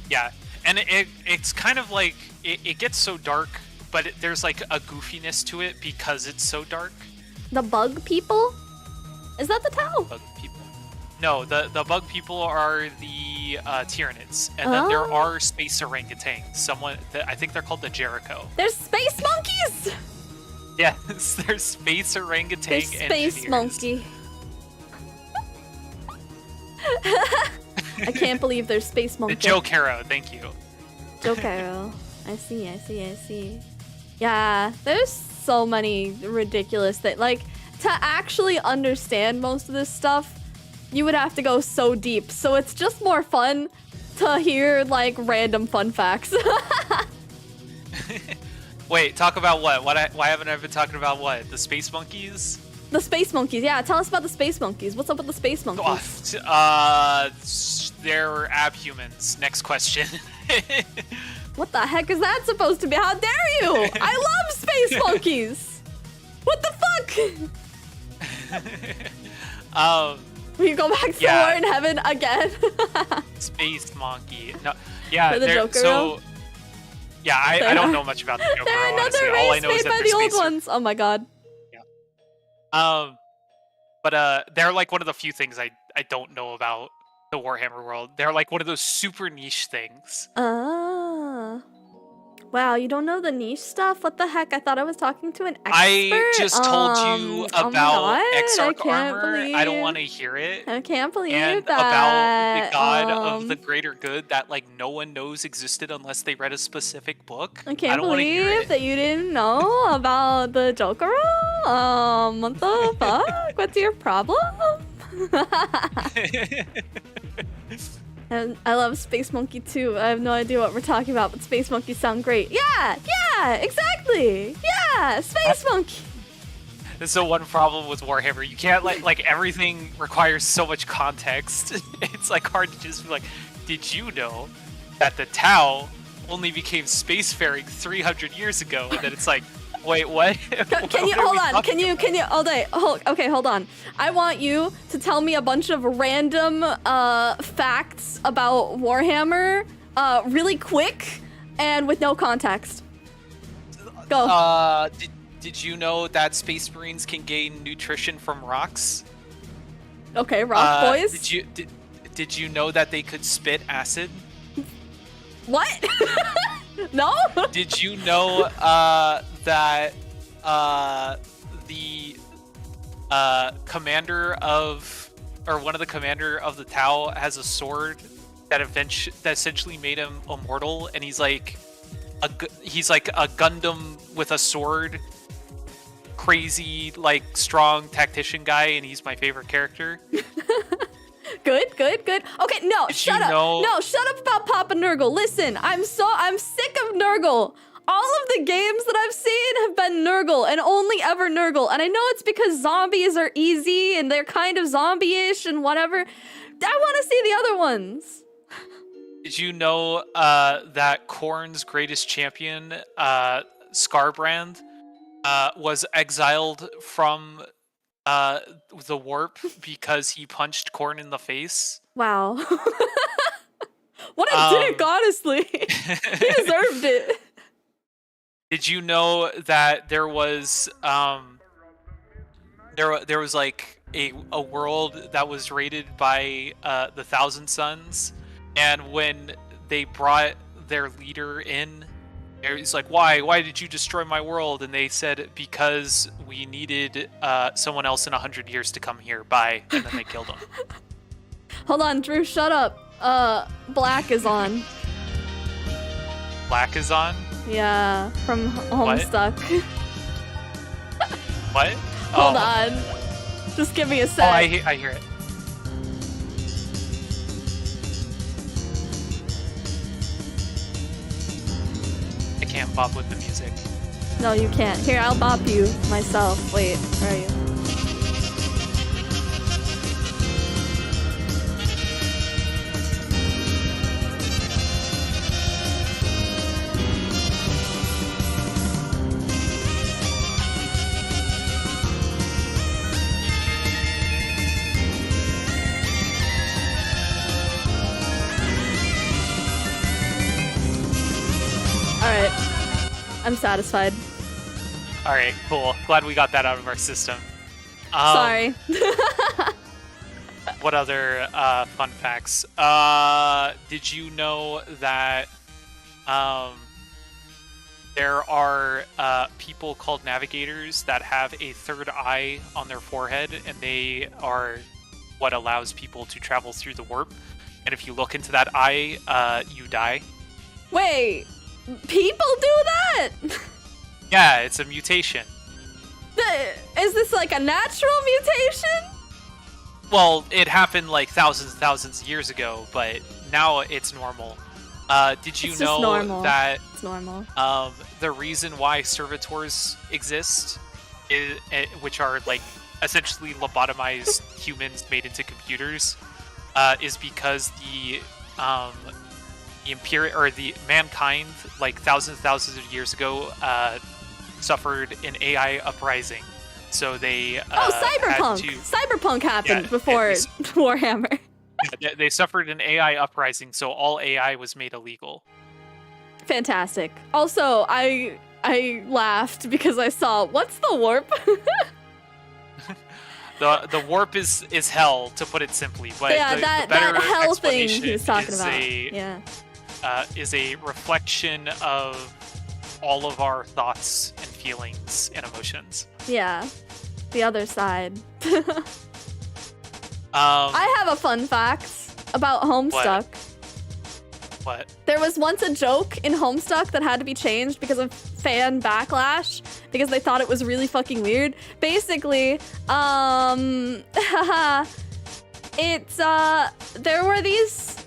Yeah, and it's kind of like it gets so dark, but there's like a goofiness to it because it's so dark. The bug people? Is that the Tau? Bug people. No, the bug people are the Tyranids, and then there are space orangutans. I think they're called the Jericho. There's space monkeys! Yes, there's space orangutan There's space engineers. monkey. I can't believe there's space monkey. Joe Caro, thank you. Joe Caro. I see. Yeah, there's so many ridiculous things. Like, to actually understand most of this stuff, you would have to go so deep. So it's just more fun to hear, like, random fun facts. Wait, talk about what? Why haven't I been talking about what? The space monkeys? The space monkeys, yeah. Tell us about the space monkeys. What's up with the space monkeys? They're abhumans. Next question. What the heck is that supposed to be? How dare you? I love space monkeys. What the fuck? We go back to War in Heaven again. Space monkey. No, yeah. For the Joker. Yeah, I don't know much about the Joker. They're another honestly. All I know is race made that by they're the old space ones. Oh my god. But they're like one of the few things I don't know about the Warhammer world. They're like one of those super niche things. Wow, you don't know the niche stuff? What the heck? I thought I was talking to an expert. I just told you about Exarch armor. I don't want to believe- hear it. I can't believe And that. about the god of the greater good that like no one knows existed unless they read a specific book. I can't don't wanna hear believe it. that you didn't know about the Joker. What the fuck? What's your problem? And I love Space Monkey too. I have no idea what we're talking about, but Space Monkeys sound great. Yeah, exactly. Yeah, Space Monkey. This is the one problem with Warhammer. You can't like everything requires so much context. It's like hard to just be like, did you know that the Tau only became spacefaring 300 years ago? And then it's like, wait, what? Can you hold on? Can you all day? Okay, hold on. I want you to tell me a bunch of random facts about Warhammer, really quick and with no context. Go. Did you know that Space Marines can gain nutrition from rocks? Okay, rock boys. Did you know that they could spit acid? What? No. Did you know that the commander of, or one of the commander of the Tau has a sword that essentially made him immortal, and he's like a Gundam with a sword, crazy like strong tactician guy, and he's my favorite character. Good. Okay, no, shut up. No, shut up about Papa Nurgle. Listen, I'm sick of Nurgle. All of the games that I've seen have been Nurgle and only ever Nurgle. And I know it's because zombies are easy and they're kind of zombie-ish and whatever. I want to see the other ones. Did you know that Khorne's greatest champion, Scarbrand, was exiled from the warp because he punched Khorne in the face? Wow. What a dick, honestly. He deserved it. Did you know that there was there was like a world that was raided by the Thousand Sons, and when they brought their leader in, he's like, why did you destroy my world? And they said, because we needed someone else in 100 years to come here. Bye. And then they killed him. Hold on, Drew, shut up. Black is on. Black is on? Yeah, from Homestuck. What? Hold on. Just give me a sec. Oh, I hear it. I can't bop with the music. No, you can't. Here, I'll bop you myself. Wait, where are you? Alright. I'm satisfied. Alright, cool. Glad we got that out of our system. Sorry. What other fun facts? Did you know that there are people called navigators that have a third eye on their forehead, and they are what allows people to travel through the warp? And if you look into that eye, you die. Wait, people do that? Yeah, it's a mutation. Is this like a natural mutation? Well, it happened like thousands and thousands of years ago, but now it's normal. Did you It's just know normal. that It's normal. the reason why servitors exist, which are like essentially lobotomized humans made into computers, is because the imperial or the mankind, like thousands of years ago, suffered an AI uprising. So they Cyberpunk. Cyberpunk happened before Warhammer. They suffered an AI uprising, so all AI was made illegal. Fantastic. Also, I laughed because I saw, what's the warp? The warp is hell, to put it simply. But yeah, the that better hell thing he was talking is about. Is a reflection of all of our thoughts and feelings and emotions. Yeah, the other side. I I have a fun fact about Homestuck. What? There was once a joke in Homestuck that had to be changed because of fan backlash, because they thought it was really fucking weird. Basically, there were these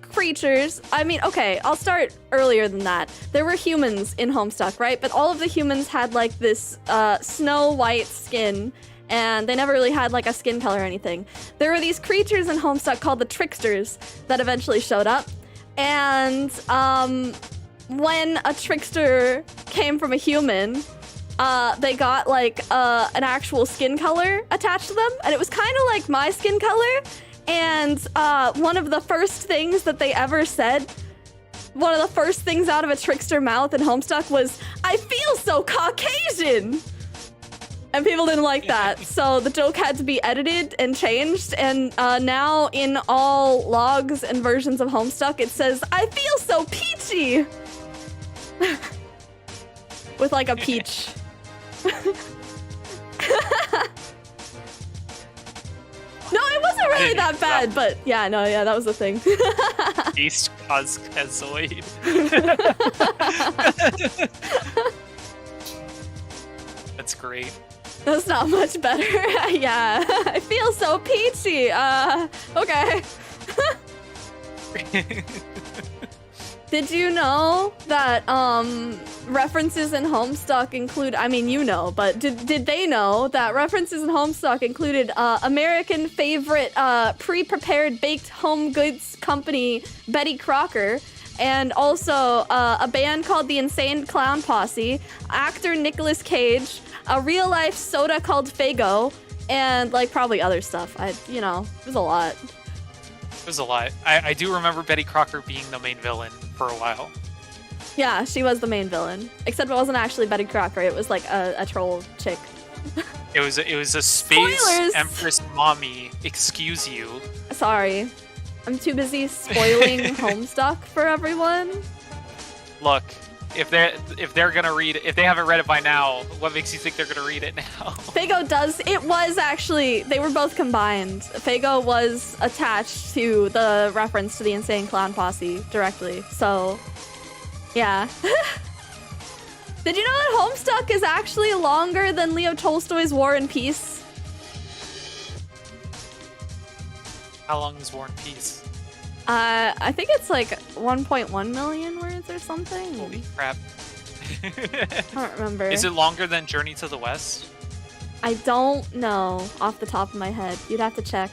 creatures. I mean, okay, I'll start earlier than that. There were humans in Homestuck, right? But all of the humans had like this snow white skin, and they never really had like a skin color or anything. There were these creatures in Homestuck called the Tricksters that eventually showed up. And when a trickster came from a human, they got like an actual skin color attached to them, and it was kind of like my skin color. And one of the first things that they ever said, one of the first things out of a trickster mouth in Homestuck was, "I feel so Caucasian." And people didn't like that, so the joke had to be edited and changed, and now in all logs and versions of Homestuck, it says, "I feel so peachy!" With like a peach. No, it wasn't really that bad, but yeah, no, yeah, that was the thing. East kozii. That's great. That's not much better. Yeah, I feel so peachy. Okay. Did you know that references in Homestuck include, I mean, you know, but did they know that references in Homestuck included American favorite pre-prepared baked home goods company Betty Crocker, and also a band called the Insane Clown Posse, actor Nicolas Cage, a real-life soda called Faygo, and like probably other stuff. You know, it was a lot. It was a lot. I do remember Betty Crocker being the main villain for a while. Yeah, she was the main villain. Except it wasn't actually Betty Crocker. It was like a troll chick. It was a space Spoilers! Empress mommy. Excuse you. Sorry. I'm too busy spoiling Homestuck for everyone. Look, if they're gonna read it, if they haven't read it by now, what makes you think they're gonna read it now? Faygo does. It was actually, they were both combined. Faygo was attached to the reference to the Insane Clown Posse directly. So, yeah. Did you know that Homestuck is actually longer than Leo Tolstoy's War and Peace? How long is War and Peace? I think it's like 1.1 million words or something. Holy crap. I don't remember. Is it longer than Journey to the West? I don't know off the top of my head. You'd have to check.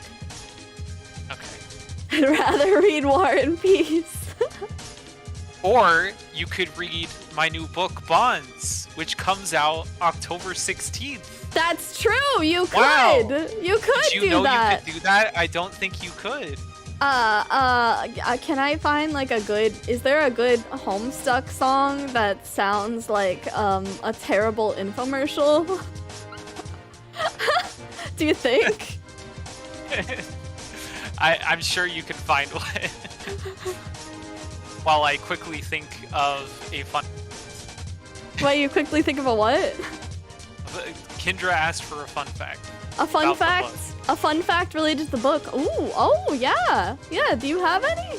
Okay. I'd rather read War and Peace. Or you could read my new book, Bonds, which comes out October 16th. That's true. You could. Wow. You could Did you do know that. you could do that? I don't think you could. Can I find like a good, is there a good Homestuck song that sounds like a terrible infomercial? Do you think? I'm sure you can find one. While I quickly think of a fun... Wait, you quickly think of a what? Kendra asked for a fun fact. A fun about the fact? book. A fun fact related to the book. Ooh, oh yeah. Yeah, do you have any?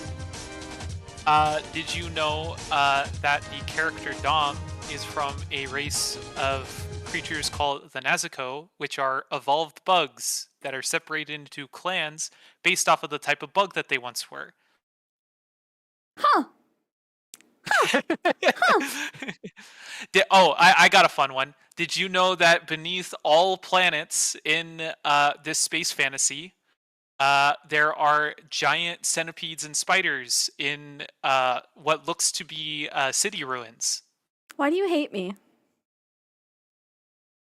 Did you know that the character Dom is from a race of creatures called the Nezuko, which are evolved bugs that are separated into clans based off of the type of bug that they once were? Huh. I got a fun one. Did you know that beneath all planets in this space fantasy, there are giant centipedes and spiders in what looks to be city ruins? Why do you hate me?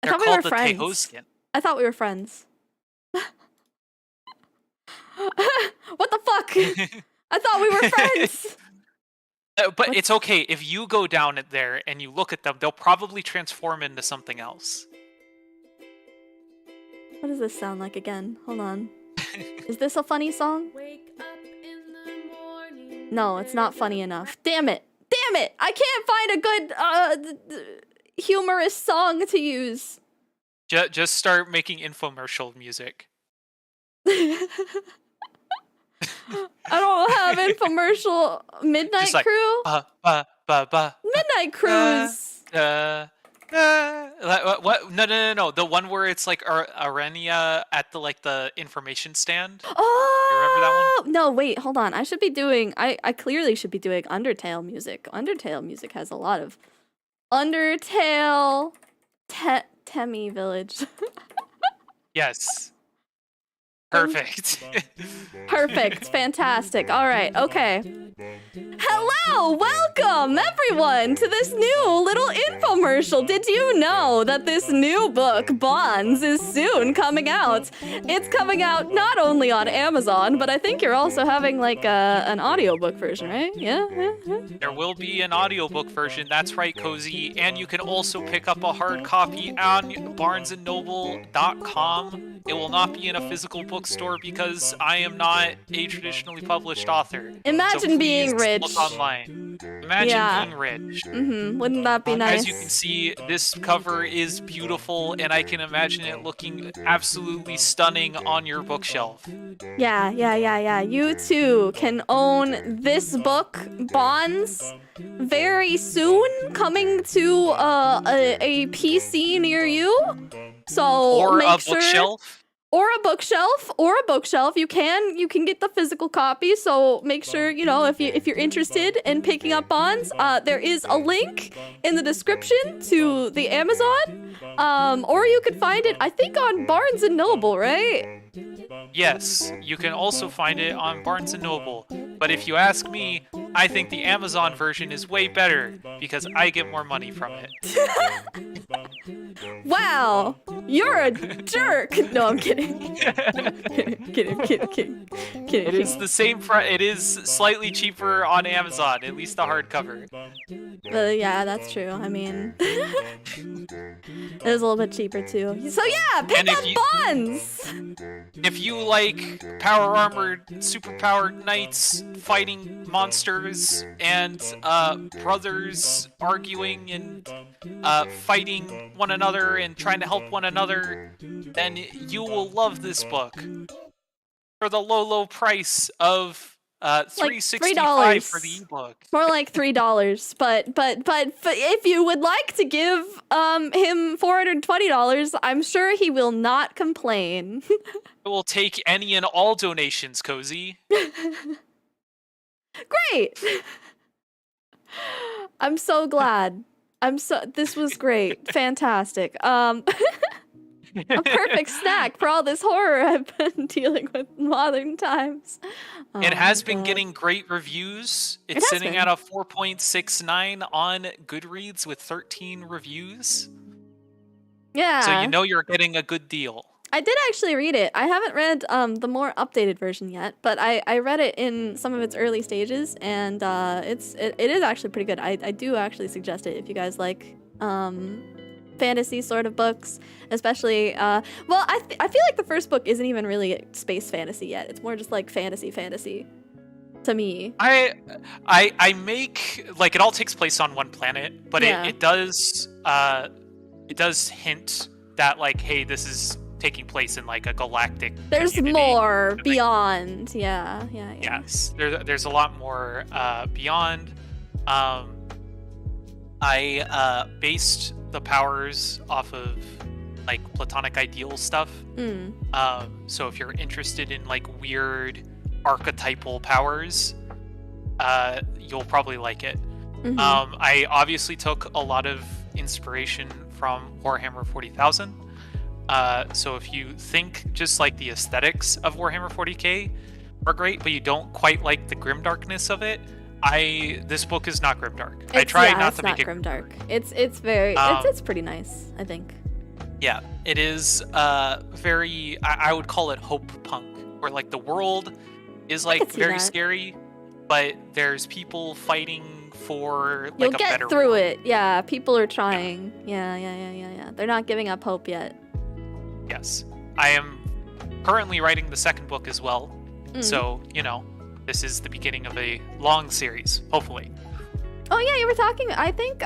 I They're thought we called were the friends. Tehoskin. I thought we were friends. What the fuck? I thought we were friends. But it's okay. If you go down there and you look at them, they'll probably transform into something else. What does this sound like again? Hold on. Is this a funny song? Wake up in the morning. No, it's not funny enough. Damn it! Damn it! I can't find a good humorous song to use. Just start making infomercial music. I don't have infomercial. Midnight Like, Crew? Midnight Cruise. What? No. The one where it's like Arenia at the information stand. Oh! You remember that one? No, wait, hold on. I should be doing. I clearly should be doing Undertale music. Undertale music has a lot of. Undertale. Temmie Village. Yes. Perfect. Perfect. Fantastic. All right. Okay. Hello! Welcome, everyone, to this new little infomercial. Did you know that this new book, Bonds, is soon coming out? It's coming out not only on Amazon, but I think you're also having, like, an audiobook version, right? Yeah? There will be an audiobook version. That's right, Kozii. And you can also pick up a hard copy on barnesandnoble.com. It will not be in a physical bookstore because I am not a traditionally published author. Imagine being rich. Look online. Imagine being rich. Wouldn't that be nice? As you can see, this cover is beautiful, and I can imagine it looking absolutely stunning on your bookshelf. Yeah. You too can own this book, Bonds, very soon, coming to a PC near you. So Or make a sure, bookshelf. or a bookshelf. You can get the physical copy. So make sure, you know, if you're interested in picking up Bonds, there is a link in the description to the Amazon. Or you could find it, I think, on Barnes and Noble, right? Yes, you can also find it on Barnes & Noble. But if you ask me, I think the Amazon version is way better because I get more money from it. Wow, you're a jerk. No, I'm kidding. Kidding. It is the same it is slightly cheaper on Amazon, at least the hardcover. Yeah, that's true. I mean, it was a little bit cheaper too. So yeah, pick up Bonds! If you like power armored, superpowered knights fighting monsters and brothers arguing and fighting one another and trying to help one another, then you will love this book. For the low price of $3.65 for the ebook. More like $3, but if you would like to give him $420, I'm sure he will not complain. I will take any and all donations, Kozii. Great. I'm so glad. This was great. Fantastic. A perfect snack for all this horror I've been dealing with in modern times. It has been getting great reviews. It's sitting at a 4.69 on Goodreads with 13 reviews. Yeah. So you know you're getting a good deal. I did actually read it. I haven't read the more updated version yet, but I read it in some of its early stages, and it is actually pretty good. I do actually suggest it if you guys like fantasy sort of books, especially I feel like the first book isn't even really space fantasy yet. It's more just like fantasy to me. I make, like, it all takes place on one planet, but it does hint that, like, hey, this is taking place in like a galactic there's more beyond. Yeah. Yes, there's a lot more beyond. I based the powers off of like platonic ideal stuff. So if you're interested in like weird archetypal powers, you'll probably like it. Mhm. I obviously took a lot of inspiration from Warhammer 40,000. So if you think just like the aesthetics of Warhammer 40k are great, but you don't quite like the grimdarkness of it, this book is not grimdark. I tried not to make it grimdark. It's very it's pretty nice, I think. Yeah, it is very. I would call it hope punk, where like the world is like very that. scary, but there's people fighting for like You'll a get better through world. it. Yeah, people are trying. Yeah. They're not giving up hope yet. Yes, I am currently writing the second book as well. So this is the beginning of a long series, hopefully. Oh yeah, you were talking. I think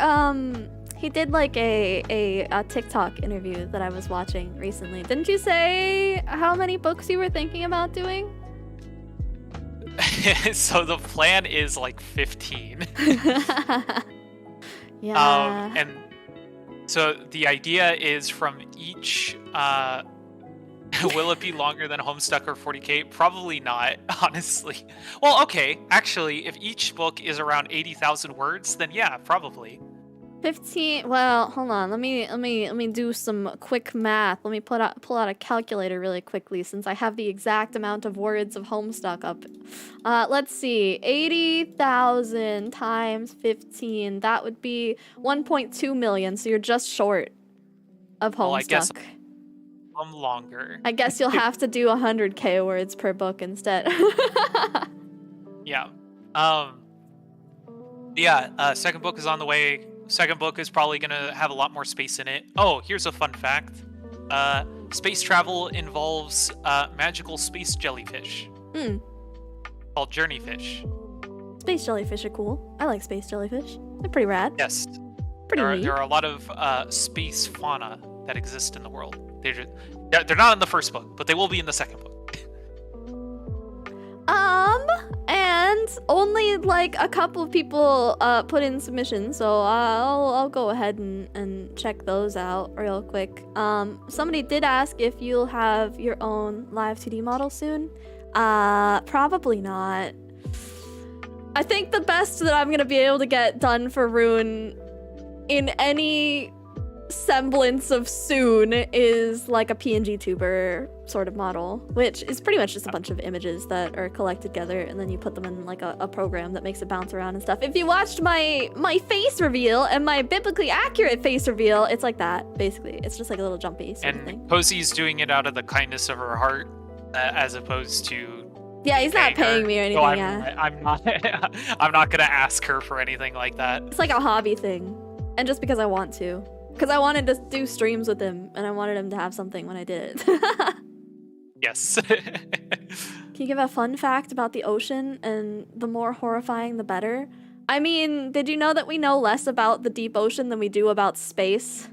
he did like a TikTok interview that I was watching recently. Didn't you say how many books you were thinking about doing? So the plan is like 15. Yeah. And so the idea is from each. Will it be longer than Homestuck or 40k? Probably not, honestly. Well, okay. Actually, if each book is around 80,000 words, then yeah, probably. 15. Well, hold on. Let me do some quick math. Let me pull out a calculator really quickly since I have the exact amount of words of Homestuck up. Let's see. 80,000 times 15. That would be 1.2 million. So you're just short of Homestuck. Well, I guess longer. I guess you'll have to do 100k words per book instead. Yeah. Second book is on the way. Second book is probably going to have a lot more space in it. Oh, here's a fun fact. Space travel involves magical space jellyfish called journeyfish. Space jellyfish are cool. I like space jellyfish. They're pretty rad. Yes. Pretty neat. There are a lot of space fauna that exist in the world. They're not in the first book, but they will be in the second book. And only like a couple of people put in submissions, so I'll go ahead and check those out real quick. Somebody did ask if you'll have your own live 2D model soon. Probably not. I think the best that I'm gonna be able to get done for Rune in any semblance of soon is like a PNG tuber sort of model, which is pretty much just a bunch of images that are collected together and then you put them in like a program that makes it bounce around and stuff. If you watched my face reveal and my biblically accurate face reveal, it's like that basically. It's just like a little jumpy sort of thing. Kozie's doing it out of the kindness of her heart as opposed to he's not paying me or anything. I'm not gonna ask her for anything like that. It's like a hobby thing, and just because I want to. Because I wanted to do streams with him, and I wanted him to have something when I did it. Yes. Can you give a fun fact about the ocean, and the more horrifying, the better? I mean, did you know that we know less about the deep ocean than we do about space?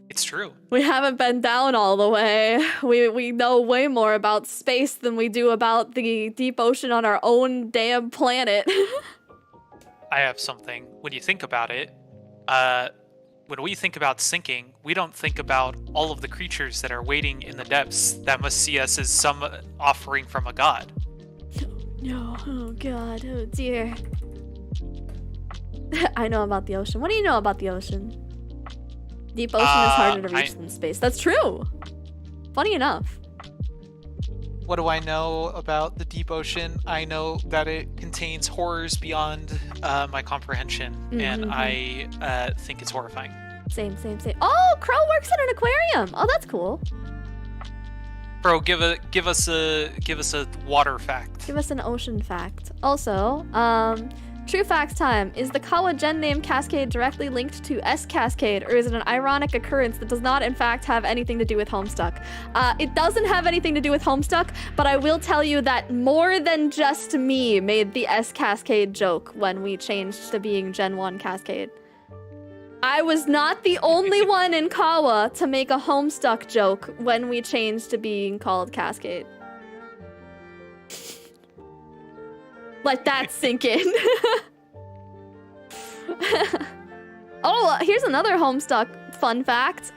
It's true. We haven't been down all the way. We know way more about space than we do about the deep ocean on our own damn planet. I have something. When you think about it, when we think about sinking, we don't think about all of the creatures that are waiting in the depths that must see us as some offering from a god. No, oh god, oh dear. I know about the ocean. What do you know about the ocean? Deep ocean is harder to reach than space. That's true. Funny enough. What do I know about the deep ocean? I know that it contains horrors beyond my comprehension, and I think it's horrifying. Same. Oh, Crow works at an aquarium. Oh, that's cool. Bro, give us a water fact. Give us an ocean fact. Also, true facts time. Is the Kawa gen name Cascade directly linked to S Cascade, or is it an ironic occurrence that does not in fact have anything to do with Homestuck? It doesn't have anything to do with Homestuck, but I will tell you that more than just me made the S Cascade joke when we changed to being Gen 1 Cascade. I was not the only one in Kawa to make a Homestuck joke when we changed to being called Cascade. Let that sink in. Oh, here's another Homestuck fun fact.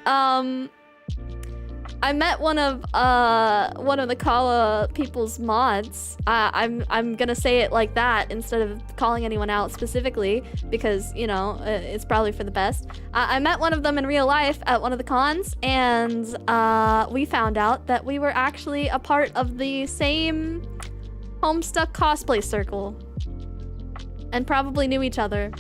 I met one of the Kawa people's mods. I'm gonna say it like that instead of calling anyone out specifically because, you know, it's probably for the best. I met one of them in real life at one of the cons, and we found out that we were actually a part of the same Homestuck cosplay circle and probably knew each other.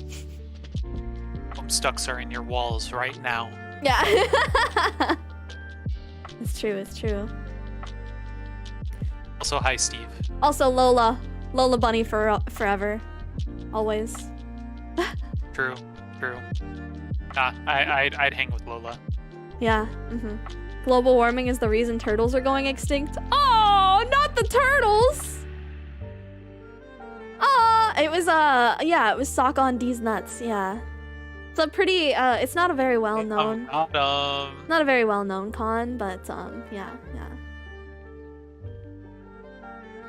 Homestucks are in your walls right now. Yeah. It's true, it's true. Also, hi, Steve. Also, Lola. Lola Bunny for forever. Always. True, true. I'd hang with Lola. Yeah, Global warming is the reason turtles are going extinct. Oh, not the turtles! It was, yeah, it was Sock on D's Nuts, yeah. It's a pretty, it's not a very well-known... Not a very well-known con, but, yeah.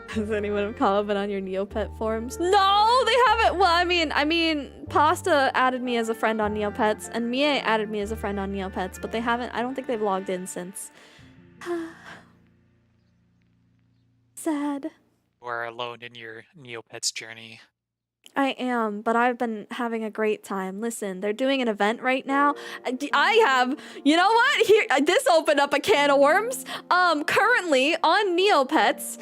Has anyone of Kawa been on your Neopet forums? No, they haven't! Well, I mean, Pasta added me as a friend on Neopets, and Mie added me as a friend on Neopets, but they haven't, I don't think they've logged in since. Sad. You are alone in your Neopets journey. I am, but I've been having a great time. Listen, they're doing an event right now. I have, you know what? Here, this opened up a can of worms. Currently on Neopets,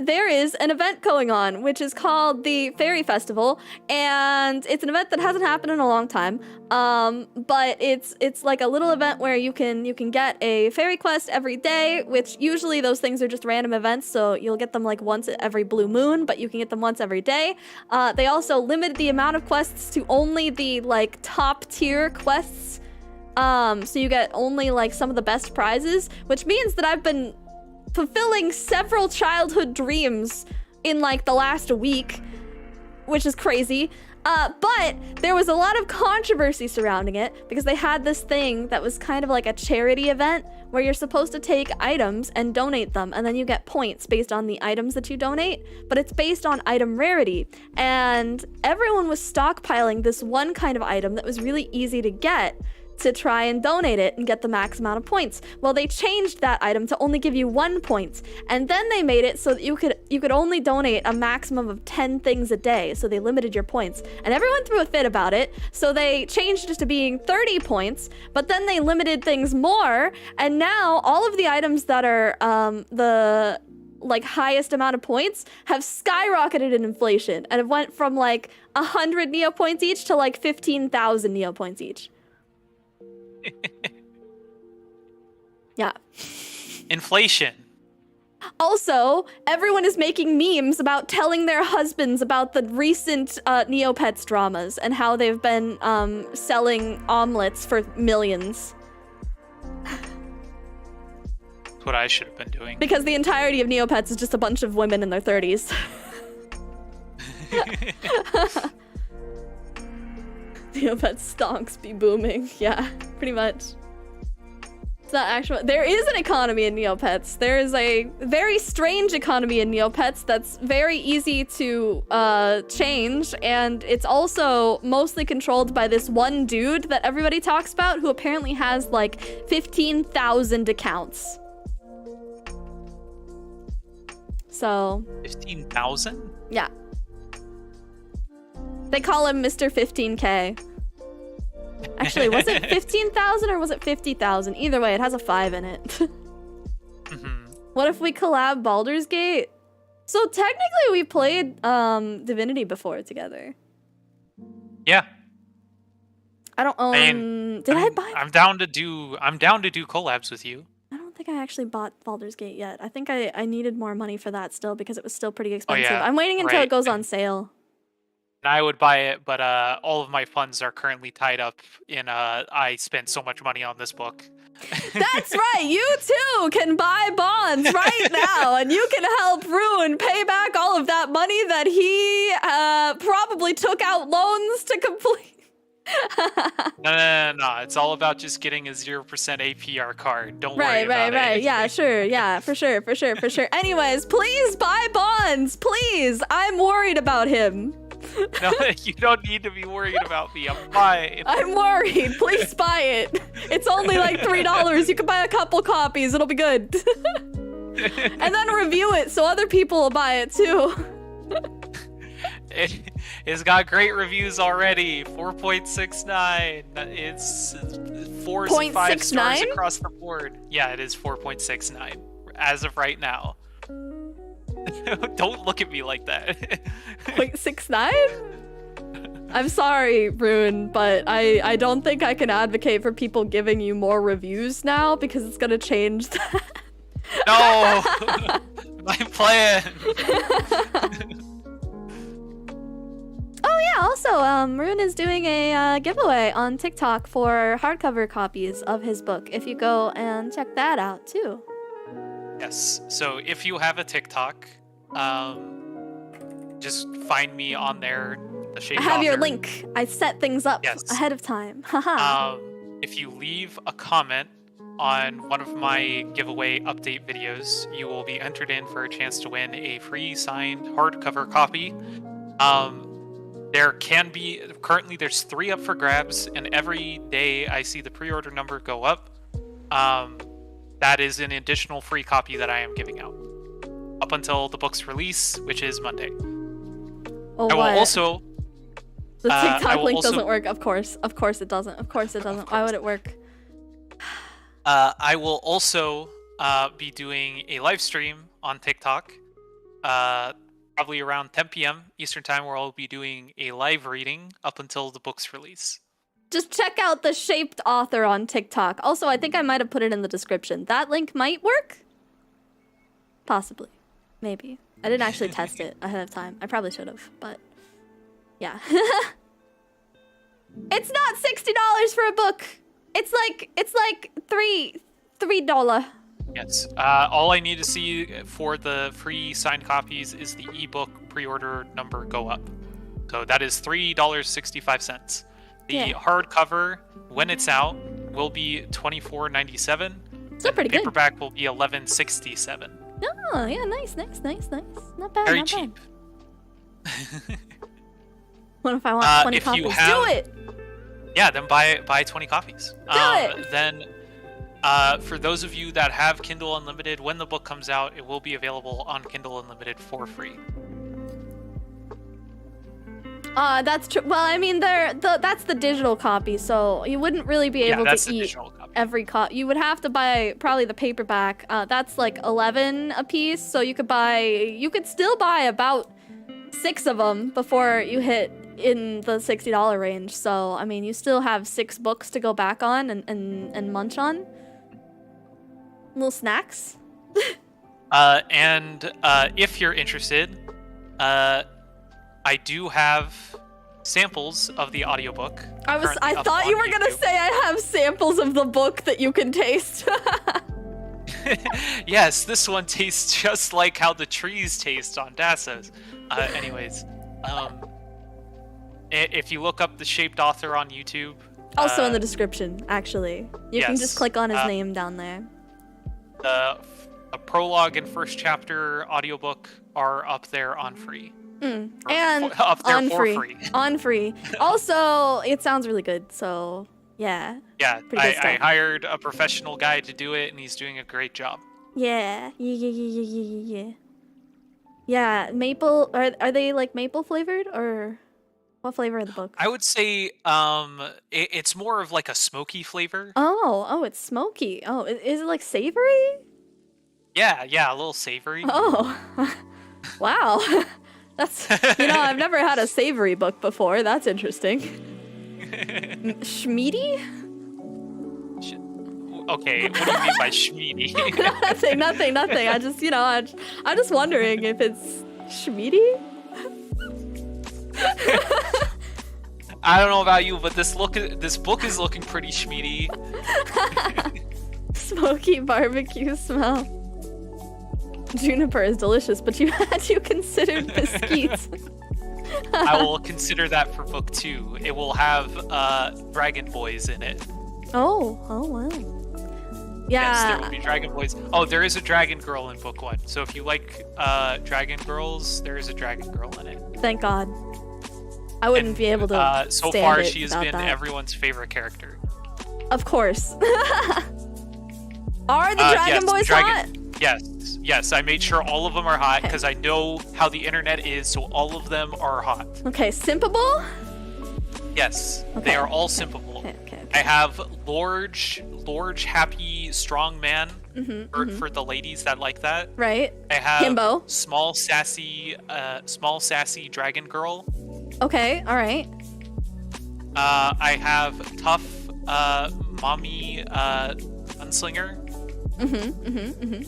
there is an event going on, which is called the Fairy Festival, and it's an event that hasn't happened in a long time. But it's like a little event where you can get a fairy quest every day, which usually those things are just random events, so you'll get them like once every blue moon, but you can get them once every day. They also limited the amount of quests to only the like top tier quests. So you get only like some of the best prizes, which means that I've been fulfilling several childhood dreams in like the last week, which is crazy. But there was a lot of controversy surrounding it because they had this thing that was kind of like a charity event where you're supposed to take items and donate them, and then you get points based on the items that you donate, but it's based on item rarity. And everyone was stockpiling this one kind of item that was really easy to get to try and donate it and get the max amount of points. Well, they changed that item to only give you 1 point, and then they made it so that you could only donate a maximum of 10 things a day, so they limited your points. And everyone threw a fit about it, so they changed it to being 30 points, but then they limited things more, and now all of the items that are the like highest amount of points have skyrocketed in inflation, and it went from like 100 Neo points each to like 15,000 Neo points each. Yeah. Inflation. Also, everyone is making memes about telling their husbands about the recent Neopets dramas and how they've been selling omelets for millions. That's what I should have been doing. Because the entirety of Neopets is just a bunch of women in their 30s. Neopets stonks be booming. Yeah, pretty much. It's not actual. There is an economy in Neopets. There is a very strange economy in Neopets that's very easy to change, and it's also mostly controlled by this one dude that everybody talks about, who apparently has like 15,000 accounts. So 15,000? Yeah. They call him Mr. 15K. Actually, was it 15,000 or was it 50,000? Either way, it has a 5 in it. Mm-hmm. What if we collab Baldur's Gate? So technically we played Divinity before together. Yeah. I don't own... I buy... I'm down to do collabs with you. I don't think I actually bought Baldur's Gate yet. I think I needed more money for that still because it was still pretty expensive. Oh, yeah. I'm waiting until it goes on sale. I would buy it, but all of my funds are currently tied up in I spent so much money on this book. That's right, you too can buy bonds right now, and you can help Rune pay back all of that money that he probably took out loans to complete. No. It's all about just getting a 0% APR card. Don't worry about it. Right. Yeah, sure. Yeah, for sure. Anyways, please buy bonds. Please. I'm worried about him. No, you don't need to be worried about me. I'm fine. I'm worried. Please buy it. It's only like $3. You can buy a couple copies. It'll be good. And then review it so other people will buy it too. It's got great reviews already. 4.69. It's 4s and 5 stars 0.69? across the board. Yeah, it is 4.69 as of right now. Don't look at me like that. 0.69? I'm sorry, Rune, but I don't think I can advocate for people giving you more reviews now because it's gonna change that. No! My plan! Oh yeah, also, Rune is doing a giveaway on TikTok for hardcover copies of his book, if you go and check that out too. Yes, so if you have a TikTok, just find me on there. The Shade I have your Author. link. I set things up ahead of time. Haha. If you leave a comment on one of my giveaway update videos, you will be entered in for a chance to win a free signed hardcover copy. There can be, currently there's 3 up for grabs, and every day I see the pre-order number go up. That is an additional free copy that I am giving out. Up until the book's release, which is Monday. Oh, I will what? also... The TikTok I will link also- doesn't work, of course. Of course it doesn't. Of course it doesn't. Why would it work? I will also be doing a live stream on TikTok, probably around 10 p.m. Eastern Time, where I'll be doing a live reading up until the book's release. Just check out the Shaped Author on TikTok. Also, I think I might have put it in the description. That link might work? Possibly. Maybe. I didn't actually test it ahead of time. I probably should have, but yeah. It's not $60 for a book. It's like $3. Yes. All I need to see for the free signed copies is the ebook pre-order number go up. So that is $3.65. The hardcover, when it's out, will be $24.97. Still pretty good. Paperback will be $11.67. Oh, yeah, nice. Not bad, Very not cheap. bad. What if I want 20 if you copies? have- Do it! Yeah, then buy 20 copies. it! Then, for those of you that have Kindle Unlimited, when the book comes out, it will be available on Kindle Unlimited for free. That's true. Well, I mean, that's the digital copy, so you wouldn't really be able that's to the eat digital copy. every copy. You would have to buy probably the paperback. That's like 11 a piece, so you could still buy about 6 of them before you hit in the $60 range. So, I mean, you still have 6 books to go back on and munch on. Little snacks. And if you're interested, I do have samples of the audiobook. I thought you were gonna say I have samples of the book that you can taste. Yes, this one tastes just like how the trees taste on Dassos. Anyways, if you look up the Shaped Author on YouTube, Also in the description, actually. You can yes, just click on his name down there. a prologue and first chapter audiobook are up there on free. And up there on for free. free. On free. Also, it sounds really good, so yeah. Yeah, Pretty good I stuff. hired a professional guy to do it, and he's doing a great job. Yeah. Yeah, maple are they like maple flavored or what flavor are the books? I would say it's more of like a smoky flavor. Oh, it's smoky. Oh, is it like savory? Yeah, a little savory. Oh. Wow. That's I've never had a savory book before. That's interesting. Schmeedy? Okay, what do you mean by schmeedy? nothing. I just, I'm just wondering if it's schmeedy? I don't know about you, but this book is looking pretty schmeedy. Smoky barbecue smell. Juniper is delicious, but you considered mesquite. I will consider that for book 2. It will have dragon boys in it. Oh wow. Yeah. Yes, there will be dragon boys. Oh, there is a dragon girl in book 1. So if you like dragon girls, there is a dragon girl in it. Thank God. I wouldn't be able to So stand far, it she has without been that. everyone's favorite character. Of course. Are the Dragon Yes, Boys hot? Yes. I made sure all of them are hot because I know how the internet is, so all of them are hot. Okay, simpable? Yes, Okay. they are all simpable. Okay. I have Lorge, happy, strong man for the ladies that like that. Right. I have Himbo. small sassy dragon girl. Okay, alright. I have tough mommy gunslinger.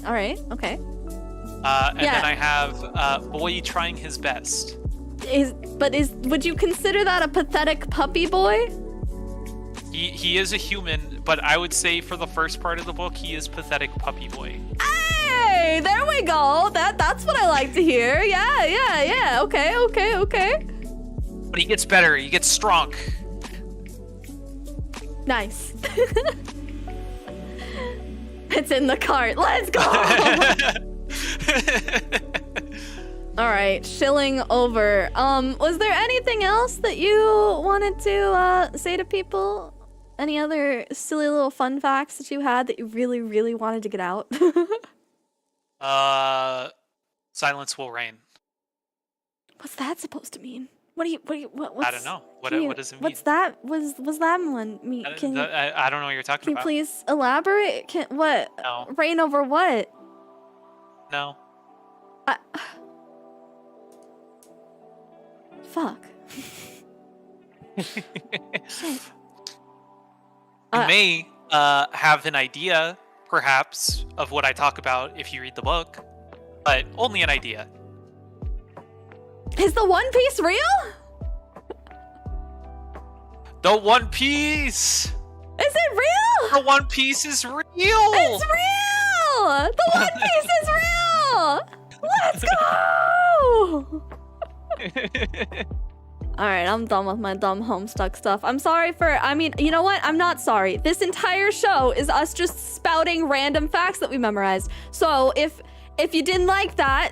Alright, okay. And then I have boy trying his best. Would you consider that a pathetic puppy boy? He is a human, but I would say for the first part of the book, he is pathetic puppy boy. Hey, there we go. That's what I like to hear. Yeah. Okay. But he gets better. He gets strong. Nice. It's in the cart. Let's go. All right, shilling over. Was there anything else that you wanted to say to people? Any other silly little fun facts that you had that you really, really wanted to get out? Silence will reign. What's that supposed to mean? What I don't know. What does it mean? What's that? Was that one mean? I don't know what you're talking Can you about. please elaborate? What? No. Reign over what? No. Fuck. Shit. You may have an idea, perhaps, of what I talk about if you read the book, but only an idea. Is the One Piece real? The One Piece! Is it real? The One Piece is real! It's real! The One Piece is real! Let's go! Alright, I'm done with my dumb Homestuck stuff. I'm sorry you know what? I'm not sorry. This entire show is us just spouting random facts that we memorized. So if you didn't like that,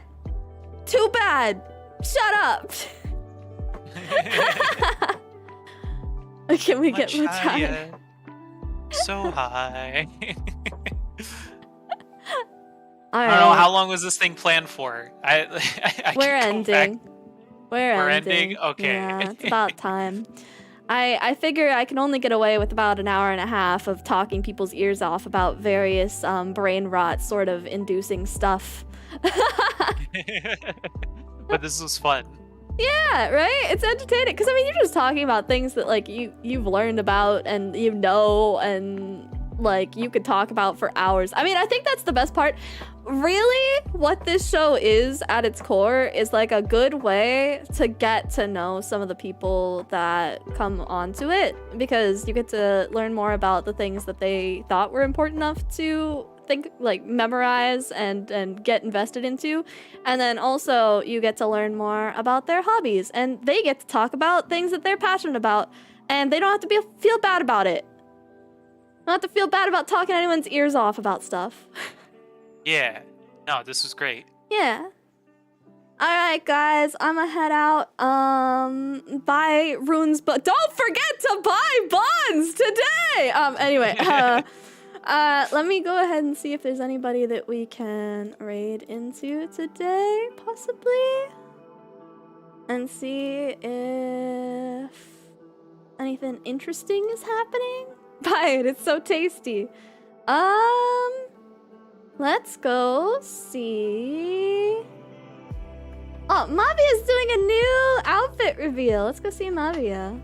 too bad. Shut up. Can we get much higher? So high. All I don't know, how long was this thing planned for? We're ending. We're ending? Okay. Yeah, it's about time. I figure I can only get away with about an hour and a half of talking people's ears off about various brain rot sort of inducing stuff. But this was fun. Yeah, right? It's entertaining. Because, I mean, you're just talking about things that, like, you've learned about and you know and, like, you could talk about for hours. I mean, I think that's the best part. Really, what this show is at its core is, like, a good way to get to know some of the people that come onto it. Because you get to learn more about the things that they thought were important enough to think, like, memorize and get invested into. And then also you get to learn more about their hobbies, and they get to talk about things that they're passionate about, and they don't have to feel bad about it. Don't have to feel bad about talking anyone's ears off about stuff. Yeah. No, this was great. Yeah. Alright, guys, I'ma head out. Buy runes, but don't forget to buy buns today! Anyway, let me go ahead and see if there's anybody that we can raid into today, possibly. And see if anything interesting is happening. Buy it, it's so tasty. Let's go see. Oh, Mavia's doing a new outfit reveal. Let's go see Mavia.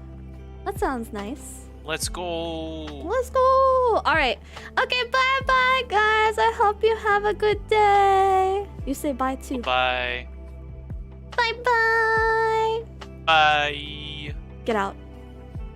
That sounds nice. Let's go. Let's go. All right. Okay, bye-bye, guys. I hope you have a good day. You say bye, too. Bye. Bye-bye. Bye. Get out.